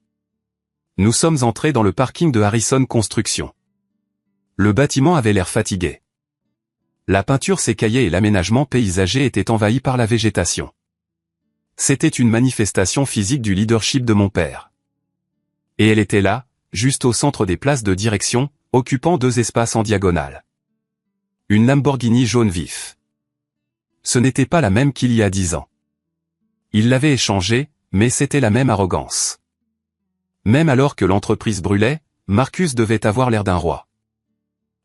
Nous sommes entrés dans le parking de Harrison Construction. Le bâtiment avait l'air fatigué. La peinture s'écaillait et l'aménagement paysager était envahi par la végétation. C'était une manifestation physique du leadership de mon père. Et elle était là, juste au centre des places de direction, occupant 2 espaces en diagonale. Une Lamborghini jaune vif. Ce n'était pas la même qu'il y a 10 ans. Il l'avait échangée, mais c'était la même arrogance. Même alors que l'entreprise brûlait, Marcus devait avoir l'air d'un roi.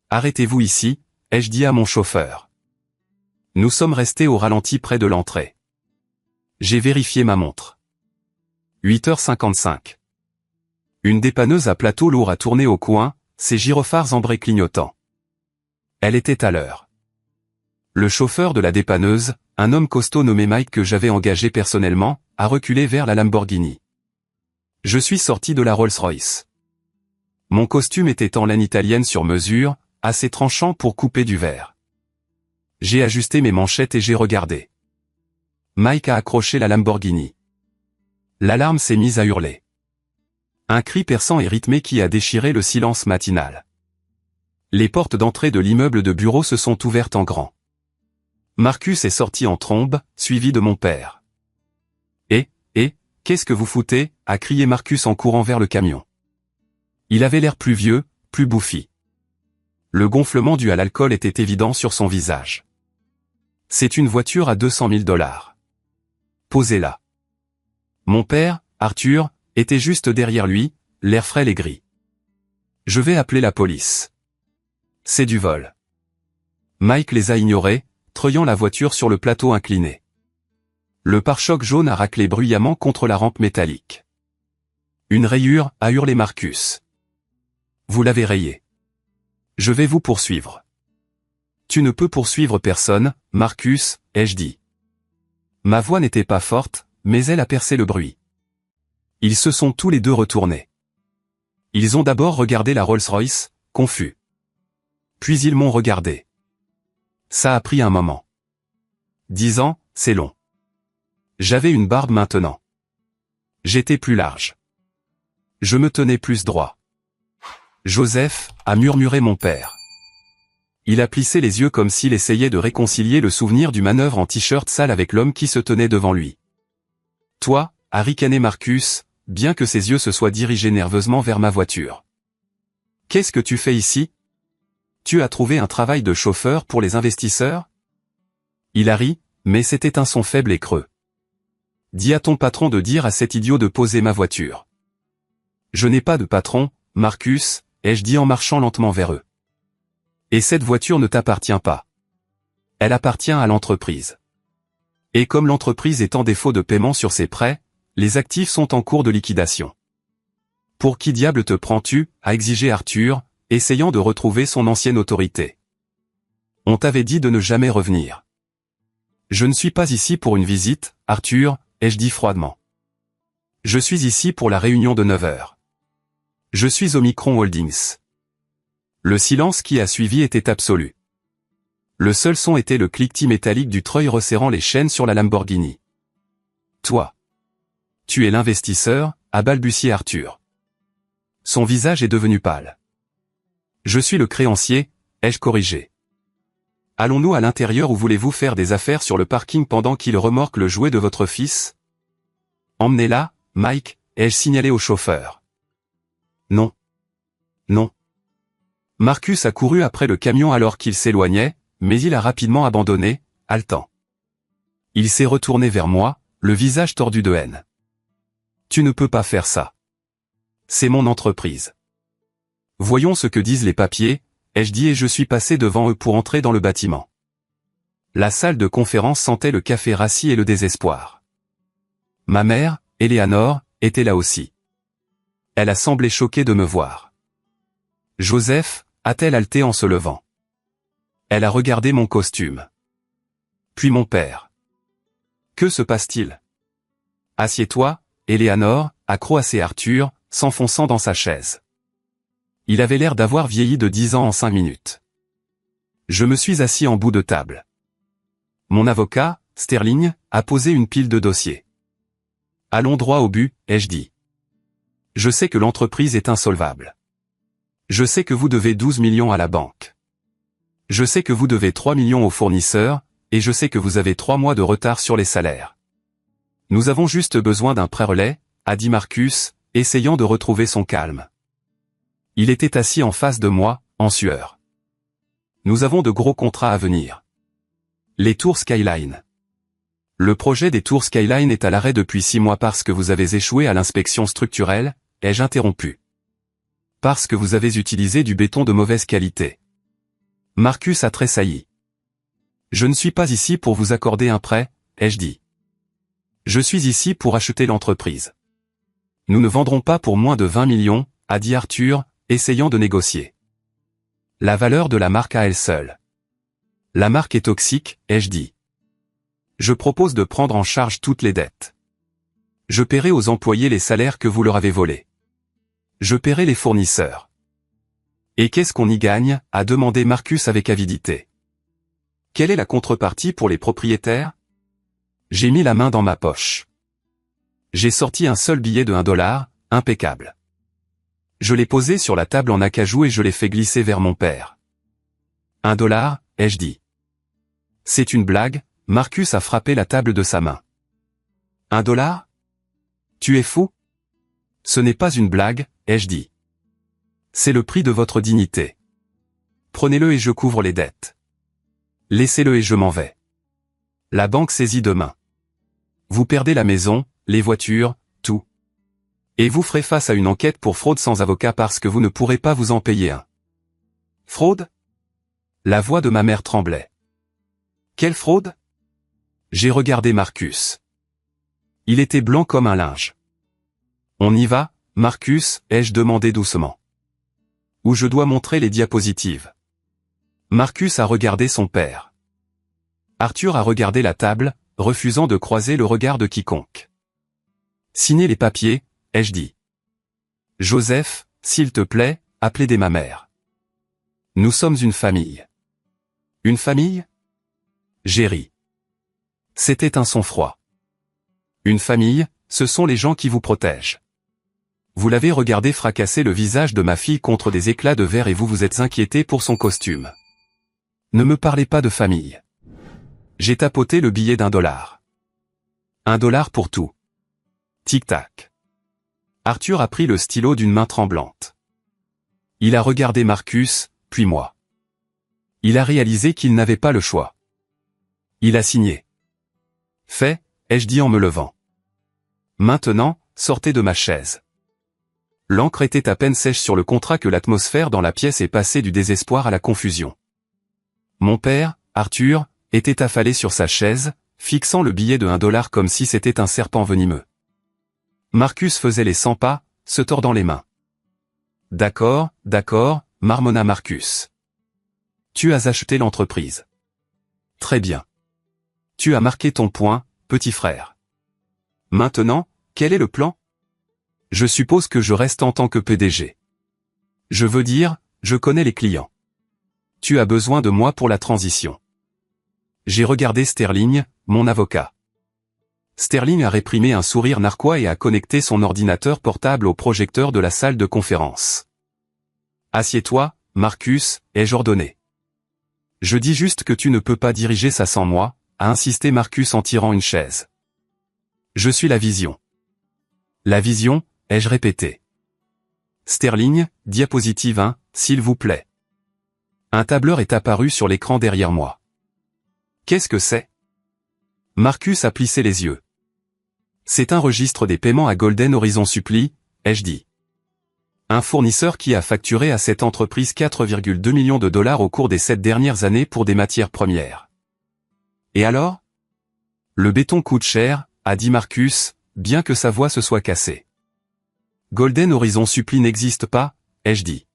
Arrêtez-vous ici, ai-je dit à mon chauffeur. Nous sommes restés au ralenti près de l'entrée. J'ai vérifié ma montre. 8h55. Une dépanneuse à plateau lourd a tourné au coin, ses gyrophares ambrés clignotants. Elle était à l'heure. Le chauffeur de la dépanneuse, un homme costaud nommé Mike que j'avais engagé personnellement, a reculé vers la Lamborghini. Je suis sorti de la Rolls-Royce. Mon costume était en laine italienne sur mesure, assez tranchant pour couper du verre. J'ai ajusté mes manchettes et j'ai regardé. Mike a accroché la Lamborghini. L'alarme s'est mise à hurler. Un cri perçant et rythmé qui a déchiré le silence matinal. Les portes d'entrée de l'immeuble de bureau se sont ouvertes en grand. Marcus est sorti en trombe, suivi de mon père. Qu'est-ce que vous foutez » a crié Marcus en courant vers le camion. Il avait l'air plus vieux, plus bouffi. Le gonflement dû à l'alcool était évident sur son visage. C'est une voiture à 200 000 $. Posez-la. Mon père, Arthur, était juste derrière lui, l'air frêle et gris. Je vais appeler la police. C'est du vol. Mike les a ignorés, treuillant la voiture sur le plateau incliné. Le pare-choc jaune a raclé bruyamment contre la rampe métallique. Une rayure, a hurlé Marcus. Vous l'avez rayé. Je vais vous poursuivre. Tu ne peux poursuivre personne, Marcus, ai-je dit. Ma voix n'était pas forte, mais elle a percé le bruit. Ils se sont tous les deux retournés. Ils ont d'abord regardé la Rolls-Royce, confus. Puis ils m'ont regardé. Ça a pris un moment. 10 ans, c'est long. J'avais une barbe maintenant. J'étais plus large. Je me tenais plus droit. Joseph, a murmuré mon père. Il a plissé les yeux comme s'il essayait de réconcilier le souvenir du manœuvre en t-shirt sale avec l'homme qui se tenait devant lui. Toi, a ricané Marcus, bien que ses yeux se soient dirigés nerveusement vers ma voiture. Qu'est-ce que tu fais ici? Tu as trouvé un travail de chauffeur pour les investisseurs? Il a ri, mais c'était un son faible et creux. Dis à ton patron de dire à cet idiot de poser ma voiture. Je n'ai pas de patron, Marcus, ai-je dit en marchant lentement vers eux. Et cette voiture ne t'appartient pas. Elle appartient à l'entreprise. Et comme l'entreprise est en défaut de paiement sur ses prêts, les actifs sont en cours de liquidation. Pour qui diable te prends-tu, a exigé Arthur, essayant de retrouver son ancienne autorité. On t'avait dit de ne jamais revenir. Je ne suis pas ici pour une visite, Arthur, ai-je dit froidement. Je suis ici pour la réunion de 9 heures. Je suis au Micron Holdings. Le silence qui a suivi était absolu. Le seul son était le cliquetis métallique du treuil resserrant les chaînes sur la Lamborghini. Toi. Tu es l'investisseur, a balbutié Arthur. Son visage est devenu pâle. Je suis le créancier, ai-je corrigé. Allons-nous à l'intérieur ou voulez-vous faire des affaires sur le parking pendant qu'il remorque le jouet de votre fils? Emmenez-la, Mike, ai-je signalé au chauffeur. Non. Non. Marcus a couru après le camion alors qu'il s'éloignait, mais il a rapidement abandonné, haletant. Il s'est retourné vers moi, le visage tordu de haine. Tu ne peux pas faire ça. C'est mon entreprise. Voyons ce que disent les papiers, ai-je dit et je suis passé devant eux pour entrer dans le bâtiment. La salle de conférence sentait le café rassis et le désespoir. Ma mère, Eleanor, était là aussi. Elle a semblé choquée de me voir. Joseph, a-t-elle haleté en se levant. Elle a regardé mon costume. Puis mon père. Que se passe-t-il? Assieds-toi, Eleanor, a croassé Arthur, s'enfonçant dans sa chaise. Il avait l'air d'avoir vieilli de 10 ans en 5 minutes. Je me suis assis en bout de table. Mon avocat, Sterling, a posé une pile de dossiers. Allons droit au but, ai-je dit. Je sais que l'entreprise est insolvable. Je sais que vous devez 12 millions à la banque. Je sais que vous devez 3 millions aux fournisseurs, et je sais que vous avez 3 mois de retard sur les salaires. Nous avons juste besoin d'un prêt-relais, a dit Marcus, essayant de retrouver son calme. Il était assis en face de moi, en sueur. Nous avons de gros contrats à venir. Les tours Skyline. Le projet des tours Skyline est à l'arrêt depuis 6 mois parce que vous avez échoué à l'inspection structurelle, ai-je interrompu. Parce que vous avez utilisé du béton de mauvaise qualité. Marcus a tressailli. Je ne suis pas ici pour vous accorder un prêt, ai-je dit. Je suis ici pour acheter l'entreprise. Nous ne vendrons pas pour moins de 20 millions, a dit Arthur, essayant de négocier. La valeur de la marque à elle seule. La marque est toxique, ai-je dit. Je propose de prendre en charge toutes les dettes. Je paierai aux employés les salaires que vous leur avez volés. Je paierai les fournisseurs. Et qu'est-ce qu'on y gagne, a demandé Marcus avec avidité. Quelle est la contrepartie pour les propriétaires? J'ai mis la main dans ma poche. J'ai sorti un seul billet de $1, impeccable. Je l'ai posé sur la table en acajou et je l'ai fait glisser vers mon père. $1, ai-je dit. C'est une blague, Marcus a frappé la table de sa main. $1? Tu es fou? Ce n'est pas une blague, ai-je dit. C'est le prix de votre dignité. Prenez-le et je couvre les dettes. Laissez-le et je m'en vais. La banque saisit demain. Vous perdez la maison, les voitures, tout. Et vous ferez face à une enquête pour fraude sans avocat parce que vous ne pourrez pas vous en payer un. Fraude? La voix de ma mère tremblait. Quelle fraude? J'ai regardé Marcus. Il était blanc comme un linge. On y va, Marcus, ai-je demandé doucement. Ou je dois montrer les diapositives. Marcus a regardé son père. Arthur a regardé la table, refusant de croiser le regard de quiconque. Signez les papiers, ai-je dit. Joseph, s'il te plaît, a plaidé ma mère. Nous sommes une famille. Une famille? J'ai ri. C'était un son froid. Une famille, ce sont les gens qui vous protègent. Vous l'avez regardé fracasser le visage de ma fille contre des éclats de verre et vous vous êtes inquiété pour son costume. Ne me parlez pas de famille. J'ai tapoté le billet d'$1. $1 pour tout. Tic-tac. Arthur a pris le stylo d'une main tremblante. Il a regardé Marcus, puis moi. Il a réalisé qu'il n'avait pas le choix. Il a signé. Fait, ai-je dit en me levant. Maintenant, sortez de ma chaise. L'encre était à peine sèche sur le contrat que l'atmosphère dans la pièce est passée du désespoir à la confusion. Mon père, Arthur, était affalé sur sa chaise, fixant le billet de $1 comme si c'était un serpent venimeux. Marcus faisait les 100 pas, se tordant les mains. D'accord, marmonna Marcus. Tu as acheté l'entreprise. Très bien. Tu as marqué ton point, petit frère. Maintenant, quel est le plan? Je suppose que je reste en tant que PDG. Je veux dire, je connais les clients. Tu as besoin de moi pour la transition. J'ai regardé Sterling, mon avocat. Sterling a réprimé un sourire narquois et a connecté son ordinateur portable au projecteur de la salle de conférence. Assieds-toi, Marcus, ai-je ordonné. Je dis juste que tu ne peux pas diriger ça sans moi, a insisté Marcus en tirant une chaise. Je suis la vision. La vision, ai-je répété. Sterling, diapositive 1, s'il vous plaît. Un tableur est apparu sur l'écran derrière moi. Qu'est-ce que c'est? Marcus a plissé les yeux. C'est un registre des paiements à Golden Horizon Supply, ai-je dit. Un fournisseur qui a facturé à cette entreprise $4,2 millions au cours des 7 dernières années pour des matières premières. Et alors? Le béton coûte cher, a dit Marcus, bien que sa voix se soit cassée. Golden Horizon Supply n'existe pas, ai-je dit.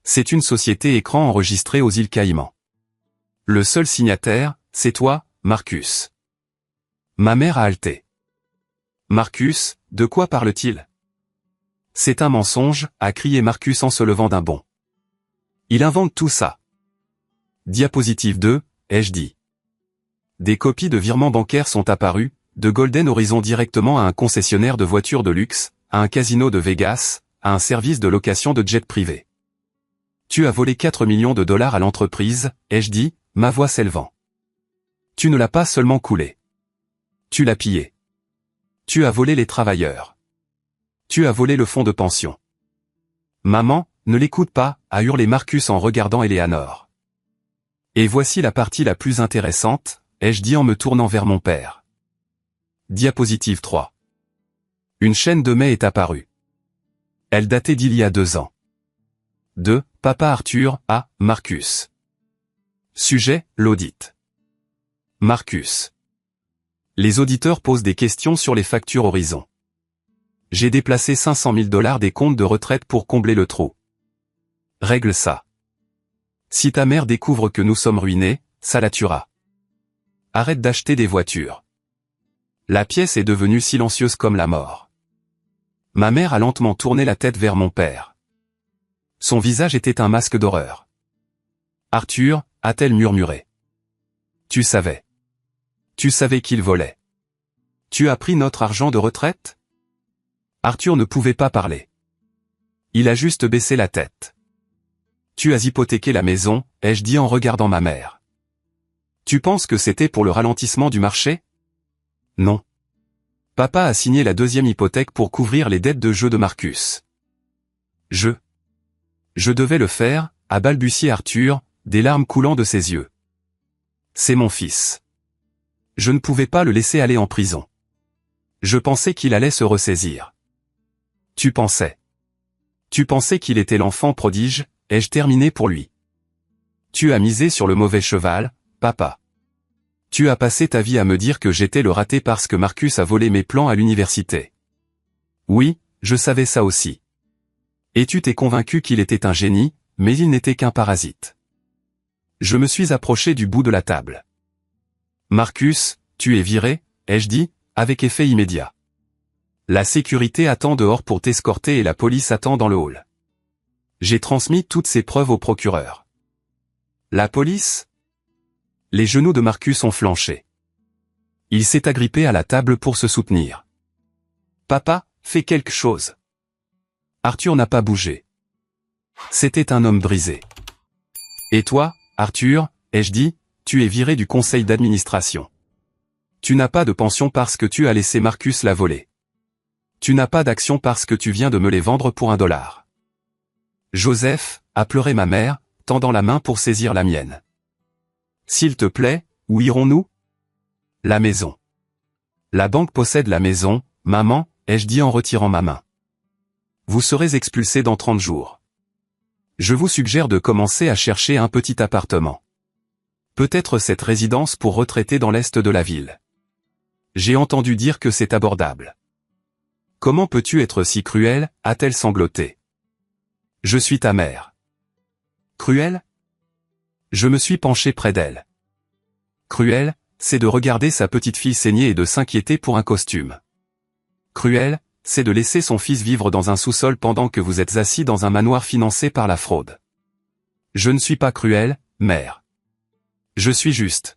C'est une société écran enregistrée aux îles Caïmans. Le seul signataire, c'est toi, Marcus. Ma mère a halté. Marcus, de quoi parle-t-il? C'est un mensonge, a crié Marcus en se levant d'un bond. Il invente tout ça. Diapositive 2, ai-je dit. Des copies de virements bancaires sont apparues, de Golden Horizon directement à un concessionnaire de voitures de luxe, à un casino de Vegas, à un service de location de jet privé. Tu as volé $4 millions à l'entreprise, ai-je dit, ma voix s'élevant. Tu ne l'as pas seulement coulé. Tu l'as pillé. Tu as volé les travailleurs. Tu as volé le fonds de pension. Maman, ne l'écoute pas, a hurlé Marcus en regardant Eleanor. Et voici la partie la plus intéressante, ai-je dit en me tournant vers mon père. Diapositive 3. Une chaîne de mails est apparue. Elle datait d'il y a 2 ans. De Papa Arthur à Marcus. Sujet, l'audit. Marcus. Les auditeurs posent des questions sur les factures Horizon. J'ai déplacé $500 000 des comptes de retraite pour combler le trou. Règle ça. Si ta mère découvre que nous sommes ruinés, ça la tuera. Arrête d'acheter des voitures. La pièce est devenue silencieuse comme la mort. Ma mère a lentement tourné la tête vers mon père. Son visage était un masque d'horreur. Arthur, a-t-elle murmuré. Tu savais. Tu savais qu'il volait. Tu as pris notre argent de retraite? Arthur ne pouvait pas parler. Il a juste baissé la tête. Tu as hypothéqué la maison, ai-je dit en regardant ma mère. Tu penses que c'était pour le ralentissement du marché? Non. Papa a signé la 2e hypothèque pour couvrir les dettes de jeu de Marcus. Je devais le faire, a balbutié Arthur, des larmes coulant de ses yeux. C'est mon fils. Je ne pouvais pas le laisser aller en prison. Je pensais qu'il allait se ressaisir. Tu pensais qu'il était l'enfant prodige, ai-je terminé pour lui. Tu as misé sur le mauvais cheval, papa. Tu as passé ta vie à me dire que j'étais le raté parce que Marcus a volé mes plans à l'université. Oui, je savais ça aussi. Et tu t'es convaincu qu'il était un génie, mais il n'était qu'un parasite. Je me suis approché du bout de la table. Marcus, tu es viré, ai-je dit, avec effet immédiat. La sécurité attend dehors pour t'escorter et la police attend dans le hall. J'ai transmis toutes ces preuves au procureur. La police? Les genoux de Marcus ont flanché. Il s'est agrippé à la table pour se soutenir. Papa, fais quelque chose. Arthur n'a pas bougé. C'était un homme brisé. Et toi, Arthur, ai-je dit, tu es viré du conseil d'administration. Tu n'as pas de pension parce que tu as laissé Marcus la voler. Tu n'as pas d'action parce que tu viens de me les vendre pour $1. Joseph, a pleuré ma mère, tendant la main pour saisir la mienne. S'il te plaît, où irons-nous? La maison. La banque possède la maison, maman, ai-je dit en retirant ma main. Vous serez expulsé dans 30 jours. Je vous suggère de commencer à chercher un petit appartement. Peut-être cette résidence pour retraités dans l'est de la ville. J'ai entendu dire que c'est abordable. Comment peux-tu être si cruel, a-t-elle sangloté. Je suis ta mère. Cruel? Je me suis penché près d'elle. Cruel, c'est de regarder sa petite fille saigner et de s'inquiéter pour un costume. Cruel, c'est de laisser son fils vivre dans un sous-sol pendant que vous êtes assis dans un manoir financé par la fraude. Je ne suis pas cruel, mère. Je suis juste.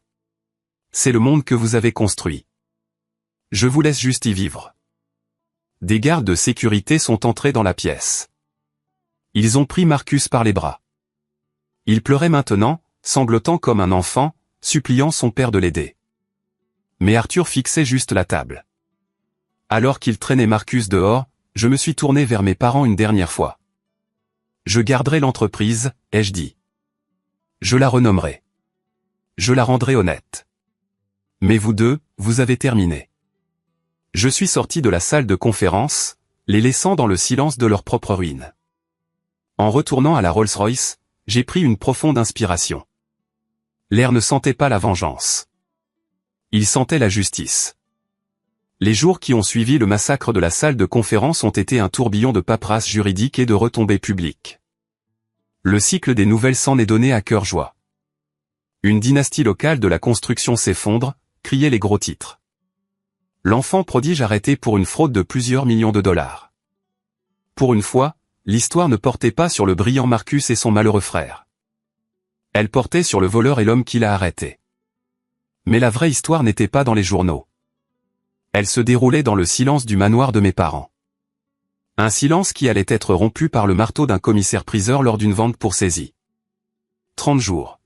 C'est le monde que vous avez construit. Je vous laisse juste y vivre. Des gardes de sécurité sont entrés dans la pièce. Ils ont pris Marcus par les bras. Il pleurait maintenant, sanglotant comme un enfant, suppliant son père de l'aider. Mais Arthur fixait juste la table. Alors qu'il traînait Marcus dehors, je me suis tourné vers mes parents une dernière fois. Je garderai l'entreprise, ai-je dit. Je la renommerai. Je la rendrai honnête. Mais vous deux, vous avez terminé. Je suis sorti de la salle de conférence, les laissant dans le silence de leur propre ruine. En retournant à la Rolls-Royce, j'ai pris une profonde inspiration. L'air ne sentait pas la vengeance. Il sentait la justice. Les jours qui ont suivi le massacre de la salle de conférence ont été un tourbillon de paperasse juridique et de retombées publiques. Le cycle des nouvelles s'en est donné à cœur joie. Une dynastie locale de la construction s'effondre, criaient les gros titres. L'enfant prodige arrêté pour une fraude de plusieurs millions de dollars. Pour une fois, l'histoire ne portait pas sur le brillant Marcus et son malheureux frère. Elle portait sur le voleur et l'homme qui l'a arrêté. Mais la vraie histoire n'était pas dans les journaux. Elle se déroulait dans le silence du manoir de mes parents. Un silence qui allait être rompu par le marteau d'un commissaire-priseur lors d'une vente pour saisie. 30 jours.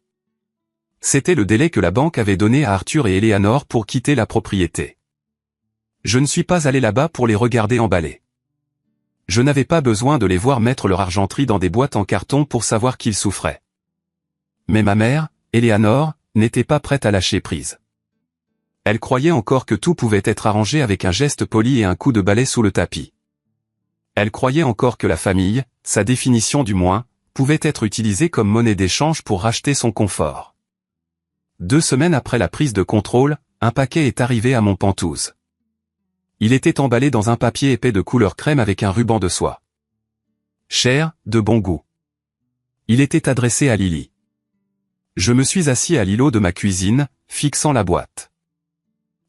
C'était le délai que la banque avait donné à Arthur et Eleanor pour quitter la propriété. Je ne suis pas allé là-bas pour les regarder emballer. Je n'avais pas besoin de les voir mettre leur argenterie dans des boîtes en carton pour savoir qu'ils souffraient. Mais ma mère, Eleanor, n'était pas prête à lâcher prise. Elle croyait encore que tout pouvait être arrangé avec un geste poli et un coup de balai sous le tapis. Elle croyait encore que la famille, sa définition du moins, pouvait être utilisée comme monnaie d'échange pour racheter son confort. 2 semaines après la prise de contrôle, un paquet est arrivé à mon Pentouse. Il était emballé dans un papier épais de couleur crème avec un ruban de soie. Cher, de bon goût. Il était adressé à Lily. Je me suis assis à l'îlot de ma cuisine, fixant la boîte.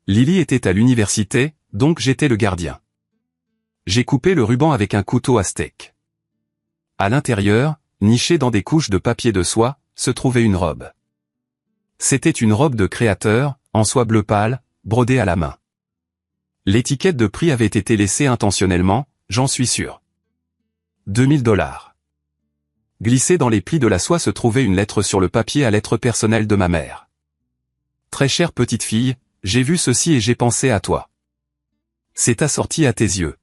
Lily était à l'université, donc j'étais le gardien. J'ai coupé le ruban avec un couteau à steak. À l'intérieur, nichée dans des couches de papier de soie, se trouvait une robe. C'était une robe de créateur, en soie bleu pâle, brodée à la main. L'étiquette de prix avait été laissée intentionnellement, j'en suis sûr. $2000. Glissée dans les plis de la soie se trouvait une lettre sur le papier à lettres personnelles de ma mère. Très chère petite fille, j'ai vu ceci et j'ai pensé à toi. C'est assorti à tes yeux.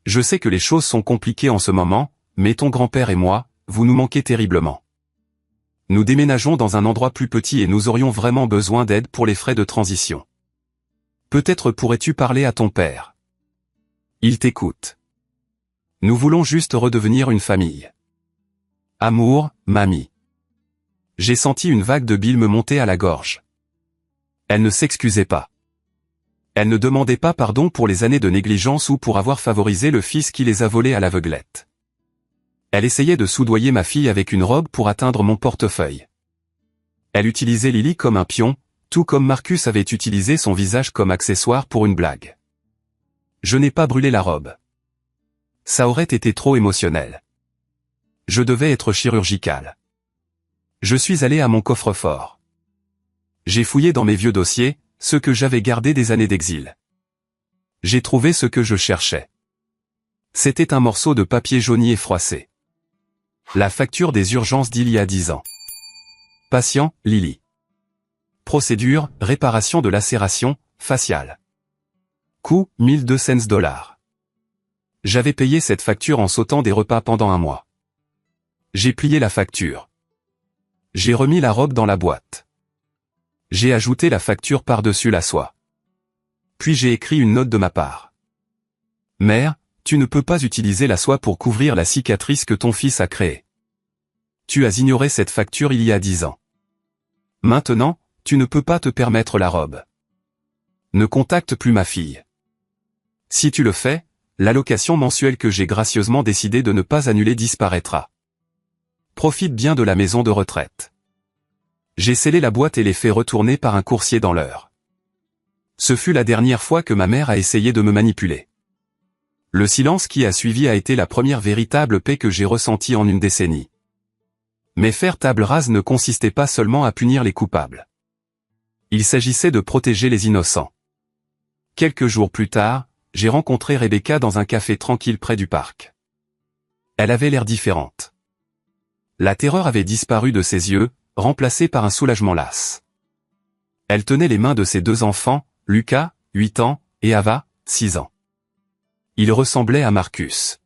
Je sais que les choses sont compliquées en ce moment, mais ton grand-père et moi, vous nous manquez terriblement. Nous déménageons dans un endroit plus petit et nous aurions vraiment besoin d'aide pour les frais de transition. Peut-être pourrais-tu parler à ton père. Il t'écoute. Nous voulons juste redevenir une famille. Amour, mamie. J'ai senti une vague de bile me monter à la gorge. Elle ne s'excusait pas. Elle ne demandait pas pardon pour les années de négligence ou pour avoir favorisé le fils qui les a volés à l'aveuglette. Elle essayait de soudoyer ma fille avec une robe pour atteindre mon portefeuille. Elle utilisait Lily comme un pion, tout comme Marcus avait utilisé son visage comme accessoire pour une blague. Je n'ai pas brûlé la robe. Ça aurait été trop émotionnel. Je devais être chirurgical. Je suis allé à mon coffre-fort. J'ai fouillé dans mes vieux dossiers, ceux que j'avais gardés des années d'exil. J'ai trouvé ce que je cherchais. C'était un morceau de papier jauni et froissé. La facture des urgences d'il y a 10 ans. Patient, Lily. Procédure, réparation de lacération, faciale. Coût, 1200 $. J'avais payé cette facture en sautant des repas pendant un mois. J'ai plié la facture. J'ai remis la robe dans la boîte. J'ai ajouté la facture par-dessus la soie. Puis j'ai écrit une note de ma part. Mère, tu ne peux pas utiliser la soie pour couvrir la cicatrice que ton fils a créée. Tu as ignoré cette facture il y a 10 ans. Maintenant, tu ne peux pas te permettre la robe. Ne contacte plus ma fille. Si tu le fais, l'allocation mensuelle que j'ai gracieusement décidé de ne pas annuler disparaîtra. Profite bien de la maison de retraite. J'ai scellé la boîte et l'ai fait retourner par un coursier dans l'heure. Ce fut la dernière fois que ma mère a essayé de me manipuler. Le silence qui a suivi a été la première véritable paix que j'ai ressentie en une décennie. Mais faire table rase ne consistait pas seulement à punir les coupables. Il s'agissait de protéger les innocents. Quelques jours plus tard, j'ai rencontré Rebecca dans un café tranquille près du parc. Elle avait l'air différente. La terreur avait disparu de ses yeux, remplacée par un soulagement las. Elle tenait les mains de ses 2 enfants, Lucas, 8 ans, et Ava, 6 ans. Ils ressemblaient à Marcus.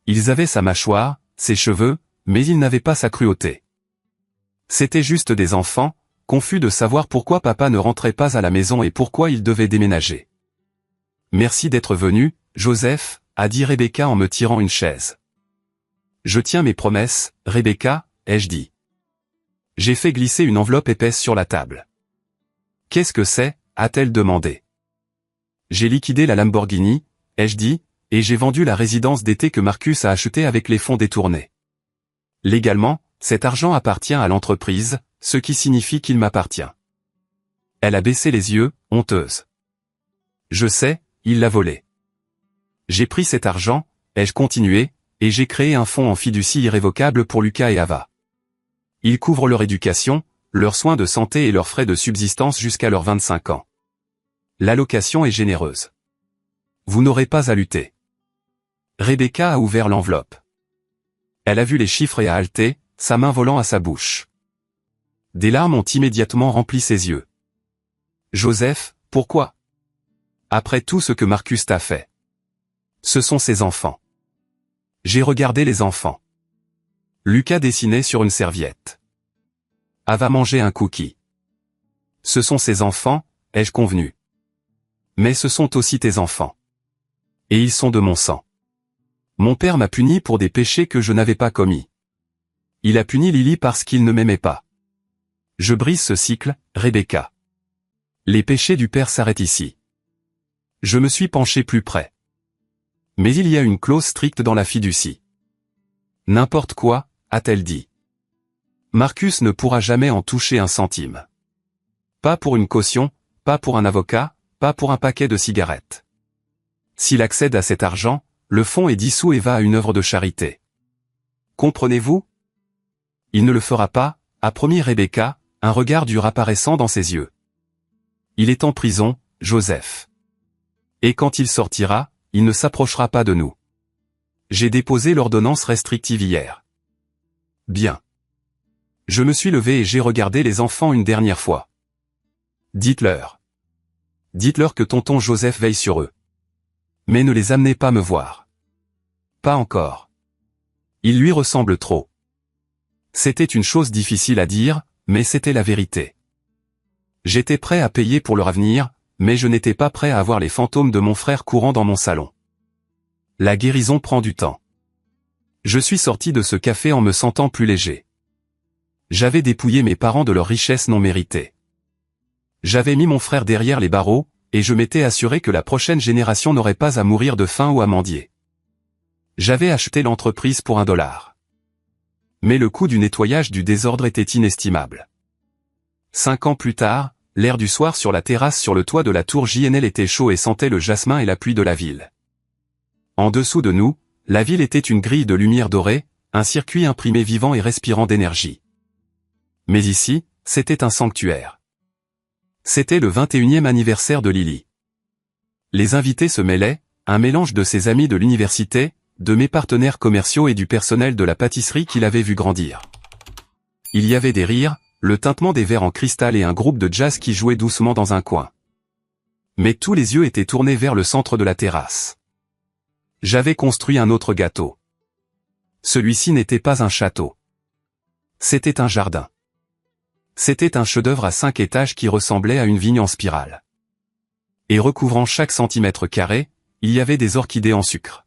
Ils avaient sa mâchoire, ses cheveux, mais ils n'avaient pas sa cruauté. C'étaient juste des enfants, confus de savoir pourquoi papa ne rentrait pas à la maison et pourquoi il devait déménager. Merci d'être venu, Joseph, a dit Rebecca en me tirant une chaise. Je tiens mes promesses, Rebecca, ai-je dit. J'ai fait glisser une enveloppe épaisse sur la table. Qu'est-ce que c'est, a-t-elle demandé. J'ai liquidé la Lamborghini, ai-je dit, et j'ai vendu la résidence d'été que Marcus a achetée avec les fonds détournés. Légalement, cet argent appartient à l'entreprise, ce qui signifie qu'il m'appartient. Elle a baissé les yeux, honteuse. Je sais, il l'a volé. J'ai pris cet argent, ai-je continué, et j'ai créé un fonds en fiducie irrévocable pour Lucas et Ava. Il couvre leur éducation, leurs soins de santé et leurs frais de subsistance jusqu'à leurs 25 ans. L'allocation est généreuse. Vous n'aurez pas à lutter. Rebecca a ouvert l'enveloppe. Elle a vu les chiffres et a haleté, sa main volant à sa bouche. Des larmes ont immédiatement rempli ses yeux. Joseph, pourquoi? Après tout ce que Marcus t'a fait. Ce sont ses enfants. J'ai regardé les enfants. Lucas dessinait sur une serviette. Ava mangeait un cookie. Ce sont ses enfants, ai-je convenu. Mais ce sont aussi tes enfants. Et ils sont de mon sang. Mon père m'a puni pour des péchés que je n'avais pas commis. Il a puni Lily parce qu'il ne m'aimait pas. Je brise ce cycle, Rebecca. Les péchés du père s'arrêtent ici. Je me suis penché plus près. Mais il y a une clause stricte dans la fiducie. N'importe quoi, a-t-elle dit. Marcus ne pourra jamais en toucher un centime. Pas pour une caution, pas pour un avocat, pas pour un paquet de cigarettes. S'il accède à cet argent, le fonds est dissous et va à une œuvre de charité. Comprenez-vous? Il ne le fera pas, a promis Rebecca, un regard dur apparaissant dans ses yeux. Il est en prison, Joseph. Et quand il sortira, il ne s'approchera pas de nous. J'ai déposé l'ordonnance restrictive hier. Bien. Je me suis levé et j'ai regardé les enfants une dernière fois. Dites-leur. Dites-leur que tonton Joseph veille sur eux. Mais ne les amenez pas me voir. Pas encore. Il lui ressemble trop. C'était une chose difficile à dire, mais c'était la vérité. J'étais prêt à payer pour leur avenir, mais je n'étais pas prêt à avoir les fantômes de mon frère courant dans mon salon. La guérison prend du temps. Je suis sorti de ce café en me sentant plus léger. J'avais dépouillé mes parents de leur richesse non méritée. J'avais mis mon frère derrière les barreaux, et je m'étais assuré que la prochaine génération n'aurait pas à mourir de faim ou à mendier. J'avais acheté l'entreprise pour $1. Mais le coût du nettoyage du désordre était inestimable. 5 ans plus tard, l'air du soir sur la terrasse sur le toit de la tour JNL était chaud et sentait le jasmin et la pluie de la ville. En dessous de nous, la ville était une grille de lumière dorée, un circuit imprimé vivant et respirant d'énergie. Mais ici, c'était un sanctuaire. C'était le 21e anniversaire de Lily. Les invités se mêlaient, un mélange de ses amis de l'université, de mes partenaires commerciaux et du personnel de la pâtisserie qu'il avait vu grandir. Il y avait des rires, le tintement des verres en cristal et un groupe de jazz qui jouait doucement dans un coin. Mais tous les yeux étaient tournés vers le centre de la terrasse. J'avais construit un autre gâteau. Celui-ci n'était pas un château. C'était un jardin. C'était un chef-d'œuvre à 5 étages qui ressemblait à une vigne en spirale. Et recouvrant chaque centimètre carré, il y avait des orchidées en sucre.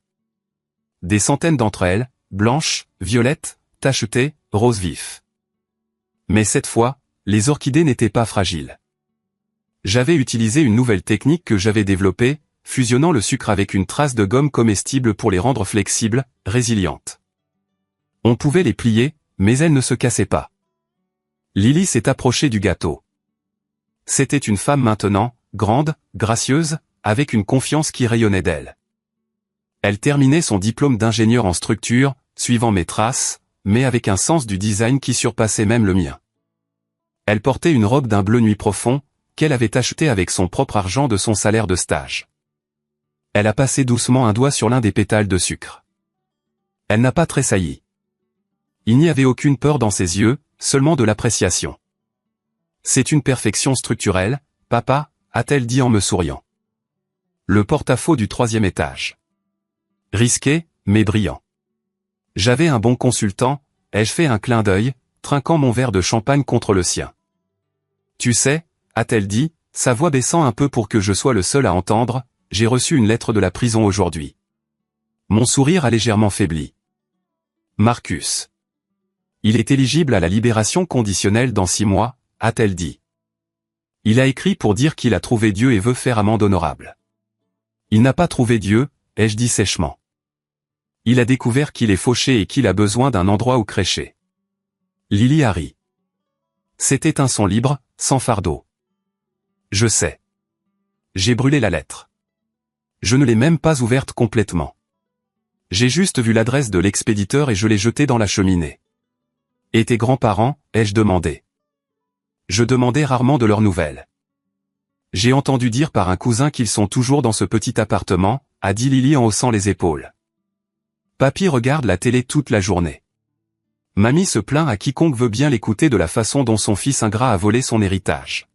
Des centaines d'entre elles, blanches, violettes, tachetées, roses vifs. Mais cette fois, les orchidées n'étaient pas fragiles. J'avais utilisé une nouvelle technique que j'avais développée, fusionnant le sucre avec une trace de gomme comestible pour les rendre flexibles, résilientes. On pouvait les plier, mais elles ne se cassaient pas. Lily s'est approchée du gâteau. C'était une femme maintenant, grande, gracieuse, avec une confiance qui rayonnait d'elle. Elle terminait son diplôme d'ingénieur en structure, suivant mes traces, mais avec un sens du design qui surpassait même le mien. Elle portait une robe d'un bleu nuit profond, qu'elle avait achetée avec son propre argent de son salaire de stage. Elle a passé doucement un doigt sur l'un des pétales de sucre. Elle n'a pas tressailli. Il n'y avait aucune peur dans ses yeux, seulement de l'appréciation. C'est une perfection structurelle, papa, a-t-elle dit en me souriant. Le porte-à-faux du 3e étage. Risqué, mais brillant. J'avais un bon consultant, ai-je fait un clin d'œil, trinquant mon verre de champagne contre le sien. Tu sais, a-t-elle dit, sa voix baissant un peu pour que je sois le seul à entendre, j'ai reçu une lettre de la prison aujourd'hui. Mon sourire a légèrement faibli. Marcus. Il est éligible à la libération conditionnelle dans 6 mois, a-t-elle dit. Il a écrit pour dire qu'il a trouvé Dieu et veut faire amende honorable. Il n'a pas trouvé Dieu, ai-je dit sèchement. Il a découvert qu'il est fauché et qu'il a besoin d'un endroit où crécher. Lily a ri. C'était un son libre, sans fardeau. Je sais. J'ai brûlé la lettre. Je ne l'ai même pas ouverte complètement. J'ai juste vu l'adresse de l'expéditeur et je l'ai jetée dans la cheminée. Et tes grands-parents, ai-je demandé. Je demandais rarement de leurs nouvelles. J'ai entendu dire par un cousin qu'ils sont toujours dans ce petit appartement, a dit Lily en haussant les épaules. Papy regarde la télé toute la journée. Mamie se plaint à quiconque veut bien l'écouter de la façon dont son fils ingrat a volé son héritage.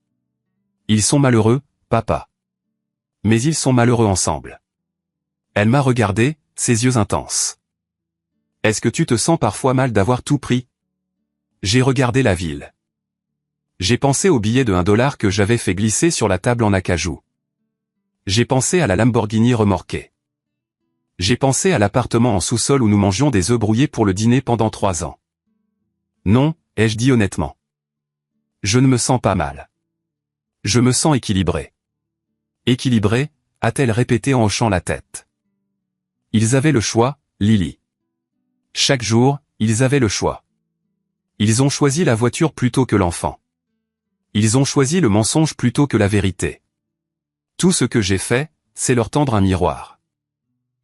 Ils sont malheureux, papa. Mais ils sont malheureux ensemble. Elle m'a regardé, ses yeux intenses. Est-ce que tu te sens parfois mal d'avoir tout pris? J'ai regardé la ville. J'ai pensé au billet de $1 que j'avais fait glisser sur la table en acajou. J'ai pensé à la Lamborghini remorquée. J'ai pensé à l'appartement en sous-sol où nous mangions des œufs brouillés pour le dîner pendant 3 ans. Non, ai-je dit honnêtement. Je ne me sens pas mal. Je me sens équilibré. Équilibré, a-t-elle répété en hochant la tête. Ils avaient le choix, Lily. Chaque jour, ils avaient le choix. Ils ont choisi la voiture plutôt que l'enfant. Ils ont choisi le mensonge plutôt que la vérité. Tout ce que j'ai fait, c'est leur tendre un miroir.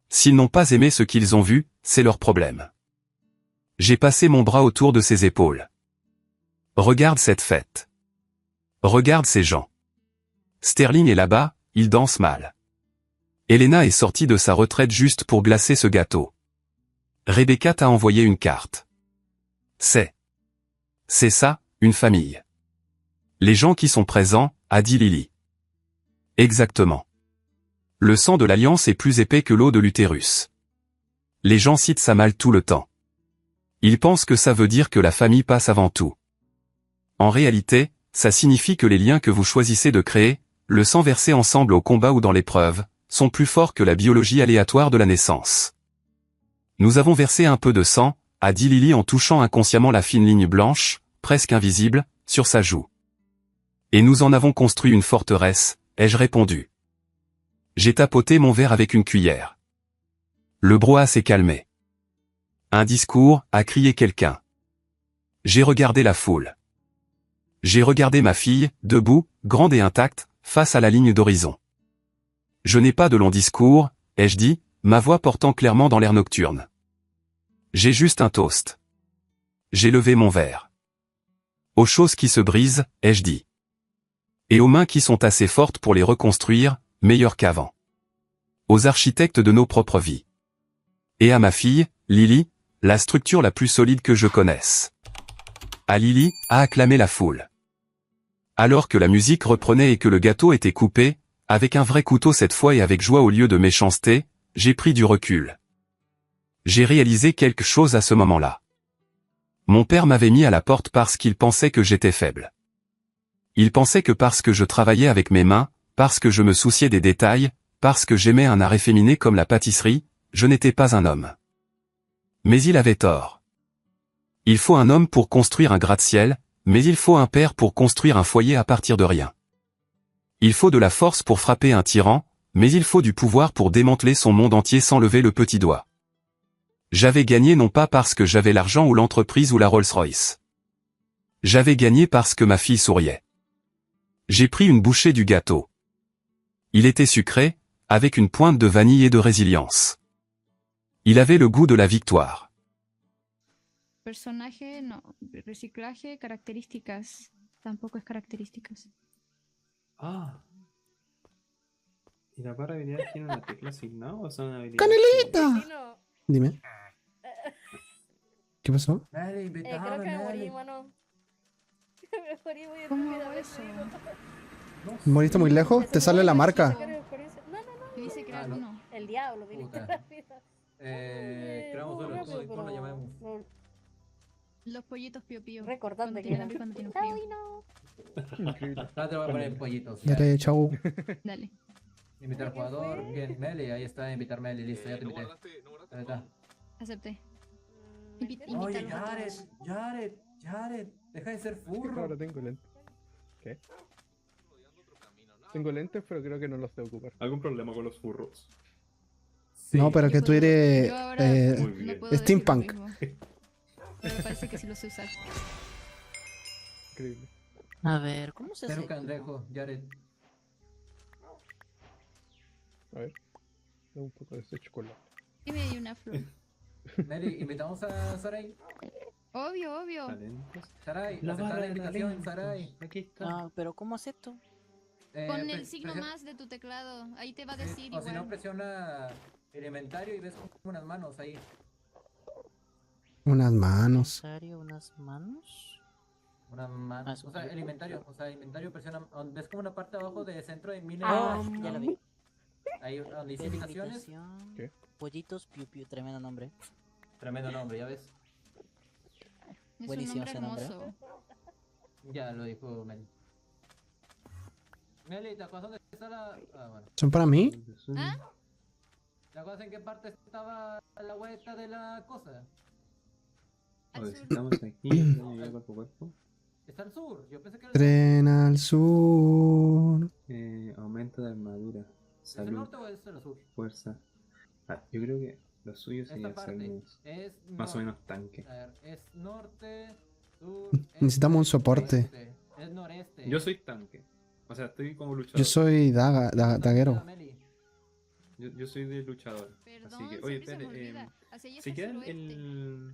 S'ils n'ont pas aimé ce qu'ils ont vu, c'est leur problème. J'ai passé mon bras autour de ses épaules. Regarde cette fête. Regarde ces gens. Sterling est là-bas, il danse mal. Elena est sortie de sa retraite juste pour glacer ce gâteau. Rebecca t'a envoyé une carte. C'est ça, une famille. Les gens qui sont présents, a dit Lily. Exactement. Le sang de l'alliance est plus épais que l'eau de l'utérus. Les gens citent ça mal tout le temps. Ils pensent que ça veut dire que la famille passe avant tout. En réalité, ça signifie que les liens que vous choisissez de créer, le sang versé ensemble au combat ou dans l'épreuve, sont plus forts que la biologie aléatoire de la naissance. Nous avons versé un peu de sang, a dit Lily en touchant inconsciemment la fine ligne blanche, presque invisible, sur sa joue. Et nous en avons construit une forteresse, ai-je répondu. J'ai tapoté mon verre avec une cuillère. Le brouhaha s'est calmé. Un discours, a crié quelqu'un. J'ai regardé la foule. J'ai regardé ma fille, debout, grande et intacte, face à la ligne d'horizon. Je n'ai pas de long discours, ai-je dit, ma voix portant clairement dans l'air nocturne. J'ai juste un toast. J'ai levé mon verre. Aux choses qui se brisent, ai-je dit. Et aux mains qui sont assez fortes pour les reconstruire, meilleures qu'avant. aux architectes de nos propres vies. Et à ma fille, Lily, la structure la plus solide que je connaisse. À Lily, a acclamé la foule. Alors que la musique reprenait et que le gâteau était coupé, avec un vrai couteau cette fois et avec joie au lieu de méchanceté, j'ai pris du recul. J'ai réalisé quelque chose à ce moment-là. Mon père m'avait mis à la porte parce qu'il pensait que j'étais faible. Il pensait que parce que je travaillais avec mes mains, parce que je me souciais des détails, parce que j'aimais un art efféminé comme la pâtisserie, je n'étais pas un homme. Mais il avait tort. Il faut un homme pour construire un gratte-ciel, mais il faut un père pour construire un foyer à partir de rien. Il faut de la force pour frapper un tyran, mais il faut du pouvoir pour démanteler son monde entier sans lever le petit doigt. J'avais gagné non pas parce que j'avais l'argent ou l'entreprise ou la Rolls-Royce. J'avais gagné parce que ma fille souriait. J'ai pris une bouchée du gâteau. Il était sucré, avec une pointe de vanille et de résilience. Il avait le goût de la victoire. Personaje, no. Reciclaje, características. Tampoco es características. Ah. ¿Y la barra de habilidades tiene una tecla asignada o son habilidades? ¡Canelita! Vecino, Dime. ¿Qué pasó? creo que me morí, mano. Me morí muy ¿Cómo estúpida, hago eso? vecino. ¿Moriste muy lejos? Se Te sale supone la que marca. se quiere experiencia. No, Y dice crear Ah, no. uno. el diablo, vine Puta. rápido. Creamos Muy solo el rápido, código, lo llamaremos. pero Los pollitos pío pío. Recordante Cuando que tiene era. hambre y cuando tiene Chao, frío. vino. Ahora te voy a poner pollitos. Ya. Dale, chau. Dale. Invitar al ¿Qué jugador. fue? Bien, Meli, ahí está, invitar Meli, listo, ya te invité. Ahí está. Acepté. Me Invi- quiero- Oye, Invítalos a todos. Jared, deja de ser furro. Ahora tengo lentes. ¿Qué? Tengo lentes, pero creo que no los sé ocupar. ¿Algún problema con los furros? No, pero Yo que tú puedo- eres yo ahora Muy no bien. puedo decir lo steampunk. mismo. Pero parece que sí lo sé usar. Increíble. A ver, ¿cómo se hace? Cero cangrejo, Jared. A ver. Da un poco de ese chocolate. Y me dio una flor. Meli, invitamos a Sarai. Obvio, obvio. Talentos. Sarai, La aceptar barra la de invitación, talentos. Sarai. Aquí está. Ah, pero ¿cómo acepto? Pon el Pre- signo presiona- más de tu teclado. Ahí te va a sí, decir o si no, igual. presiona el inventario y ves como unas manos ahí. Unas manos. Necesario unas manos. Unas manos. eso. O sea, el inventario presiona. ¿Ves como una parte abajo de centro de mini? Ah, ya lo vi. Ahí donde dice indicaciones. Delimitación. ¿Qué? Pollitos piu piu, tremendo nombre. Tremendo nombre, ya ves. Es Buenísimo un ese nombre nombre. hermoso. Ya lo dijo Meli. Meli, ¿te acuerdas dónde está la.? Ah, bueno. ¿Son para mí? ¿Ah? ¿Te acuerdas en qué parte estaba la vuelta de la cosa? A Al ver, sur. estamos aquí. déjame ver cuerpo a cuerpo. Está al sur. Yo pensé que era el Tren al sur. Aumento de armadura. ¿Es el Salud. norte o es el sur? Fuerza. Ah, yo creo que lo suyo sería Esta parte hacernos es. más o menos tanque. A ver, es norte, sur. Necesitamos un este, soporte. oeste. Es noreste. Yo soy tanque. O sea, estoy como luchador. Yo soy daguero. Meli. Yo soy de luchador. Perdón, Así que, oye, siempre se me espere, olvida. Hacia allá si está el queda suroeste.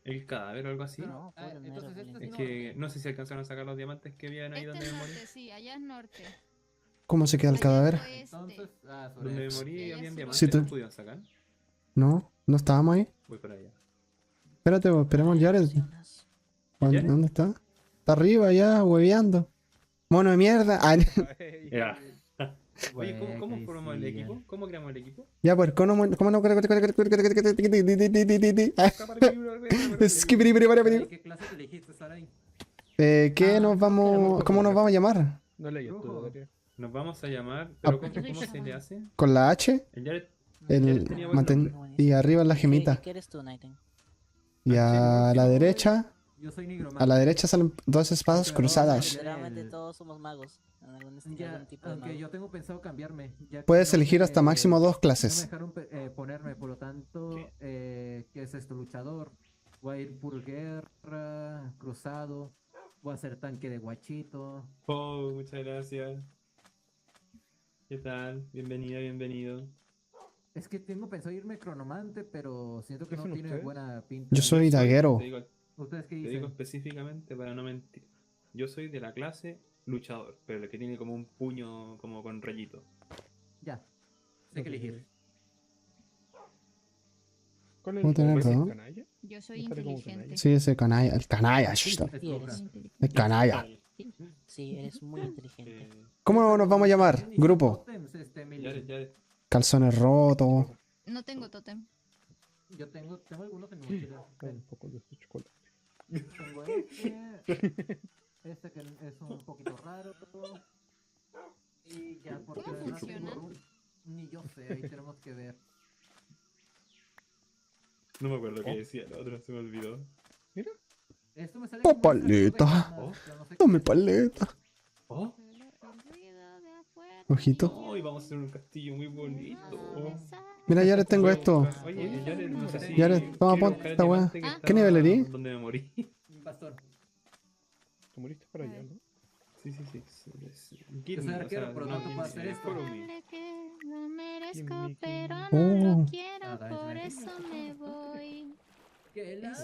el cadáver o algo así. No, fue el entonces mero este Es es que norte. no sé si alcanzaron a sacar los diamantes que habían ahí Este donde es me morí. norte, sí, allá es norte. ¿Cómo se queda el Allá cadáver? es oeste. Entonces, Donde me sureste. morí Sí, habían eso. diamantes Sí, que tú- no pudieron sacar. No, no estábamos ahí. Voy para allá. Espérate, esperemos Jared. Zonas. ¿Dónde, ¿Jared? dónde está? Está arriba ya, hueveando. Mono de mierda. Ah, Ya. Oye, ¿cómo formamos el equipo? ¿Cómo creamos el equipo? ya, pues, ¿cómo no? Sarai, ¿qué clase te elegiste, Sarai? ¿Qué nos vamos, cómo nos vamos a llamar? No leí esto Brujo. todavía. Nos vamos a llamar. ¿Pero Ah. cómo se le hace? ¿Con la H? El Jared. El tenía buen manten- nombre. y arriba la ¿Y gemita. qué eres tú, Nathan? Y a la derecha, Yo soy nigromante. a la derecha salen dos espadas cruzadas. Literalmente todos somos magos. En Ya, algún tipo de aunque mago. yo tengo pensado cambiarme. Ya que Puedes no elegir me- hasta máximo dos No me clases. dejaron ponerme, por lo tanto, ¿qué es esto? Luchador. Voy a ir por guerra, cruzado. Voy a ser tanque de guachito. Oh, muchas gracias. ¿Qué tal? Bienvenida, bienvenido. Es que tengo pensado irme cronomante, pero siento que ¿Qué no son tiene ustedes? buena pinta. Yo soy daguero. Te digo, ¿Ustedes qué te digo dicen? específicamente para no mentir. Yo soy de la clase luchador, pero el que tiene como un puño como con rayito. Ya. sé qué elegir. ¿Cuál es Puedo tener el todo. canalla? Yo soy Me sale como inteligente. Sí, ese canalla. El canalla. Sí Escoja. eres. El canalla. Sí, eres muy inteligente. Eh, ¿Cómo nos vamos a llamar? Tiene Grupo. tótems, Emily. ya. Calzones rotos. No tengo tótem. Yo tengo algunos en mi mochila. Un poco de este chocolate. Tengo este que es un poquito raro. Y ya porque ¿Cómo además funciona? ni yo sé, ahí tenemos que ver. No me acuerdo qué decía el otro, se me olvidó. Esto me sale Oh, como esas paleta. ovejas, Oh. pero no sé Dame qué. paleta. Oh, Ojito. oh, y vamos a hacer un castillo muy bonito. Mira, ya les tengo Voy a esto. buscar- Oye, Jared, no sé si. Jared, toma, quiero ponte buscar el esta weá. diamante que ¿Qué estaba nivel eres? Donde me morí. Pastor. Tú moriste para allá, ¿no? Sí. Yo soy arquero, pero no te puedo hacer esto. Vale que no merezco, Gimme, pero gimme. no Oh. lo quiero, Ah, dale, por dale. eso me voy. Que la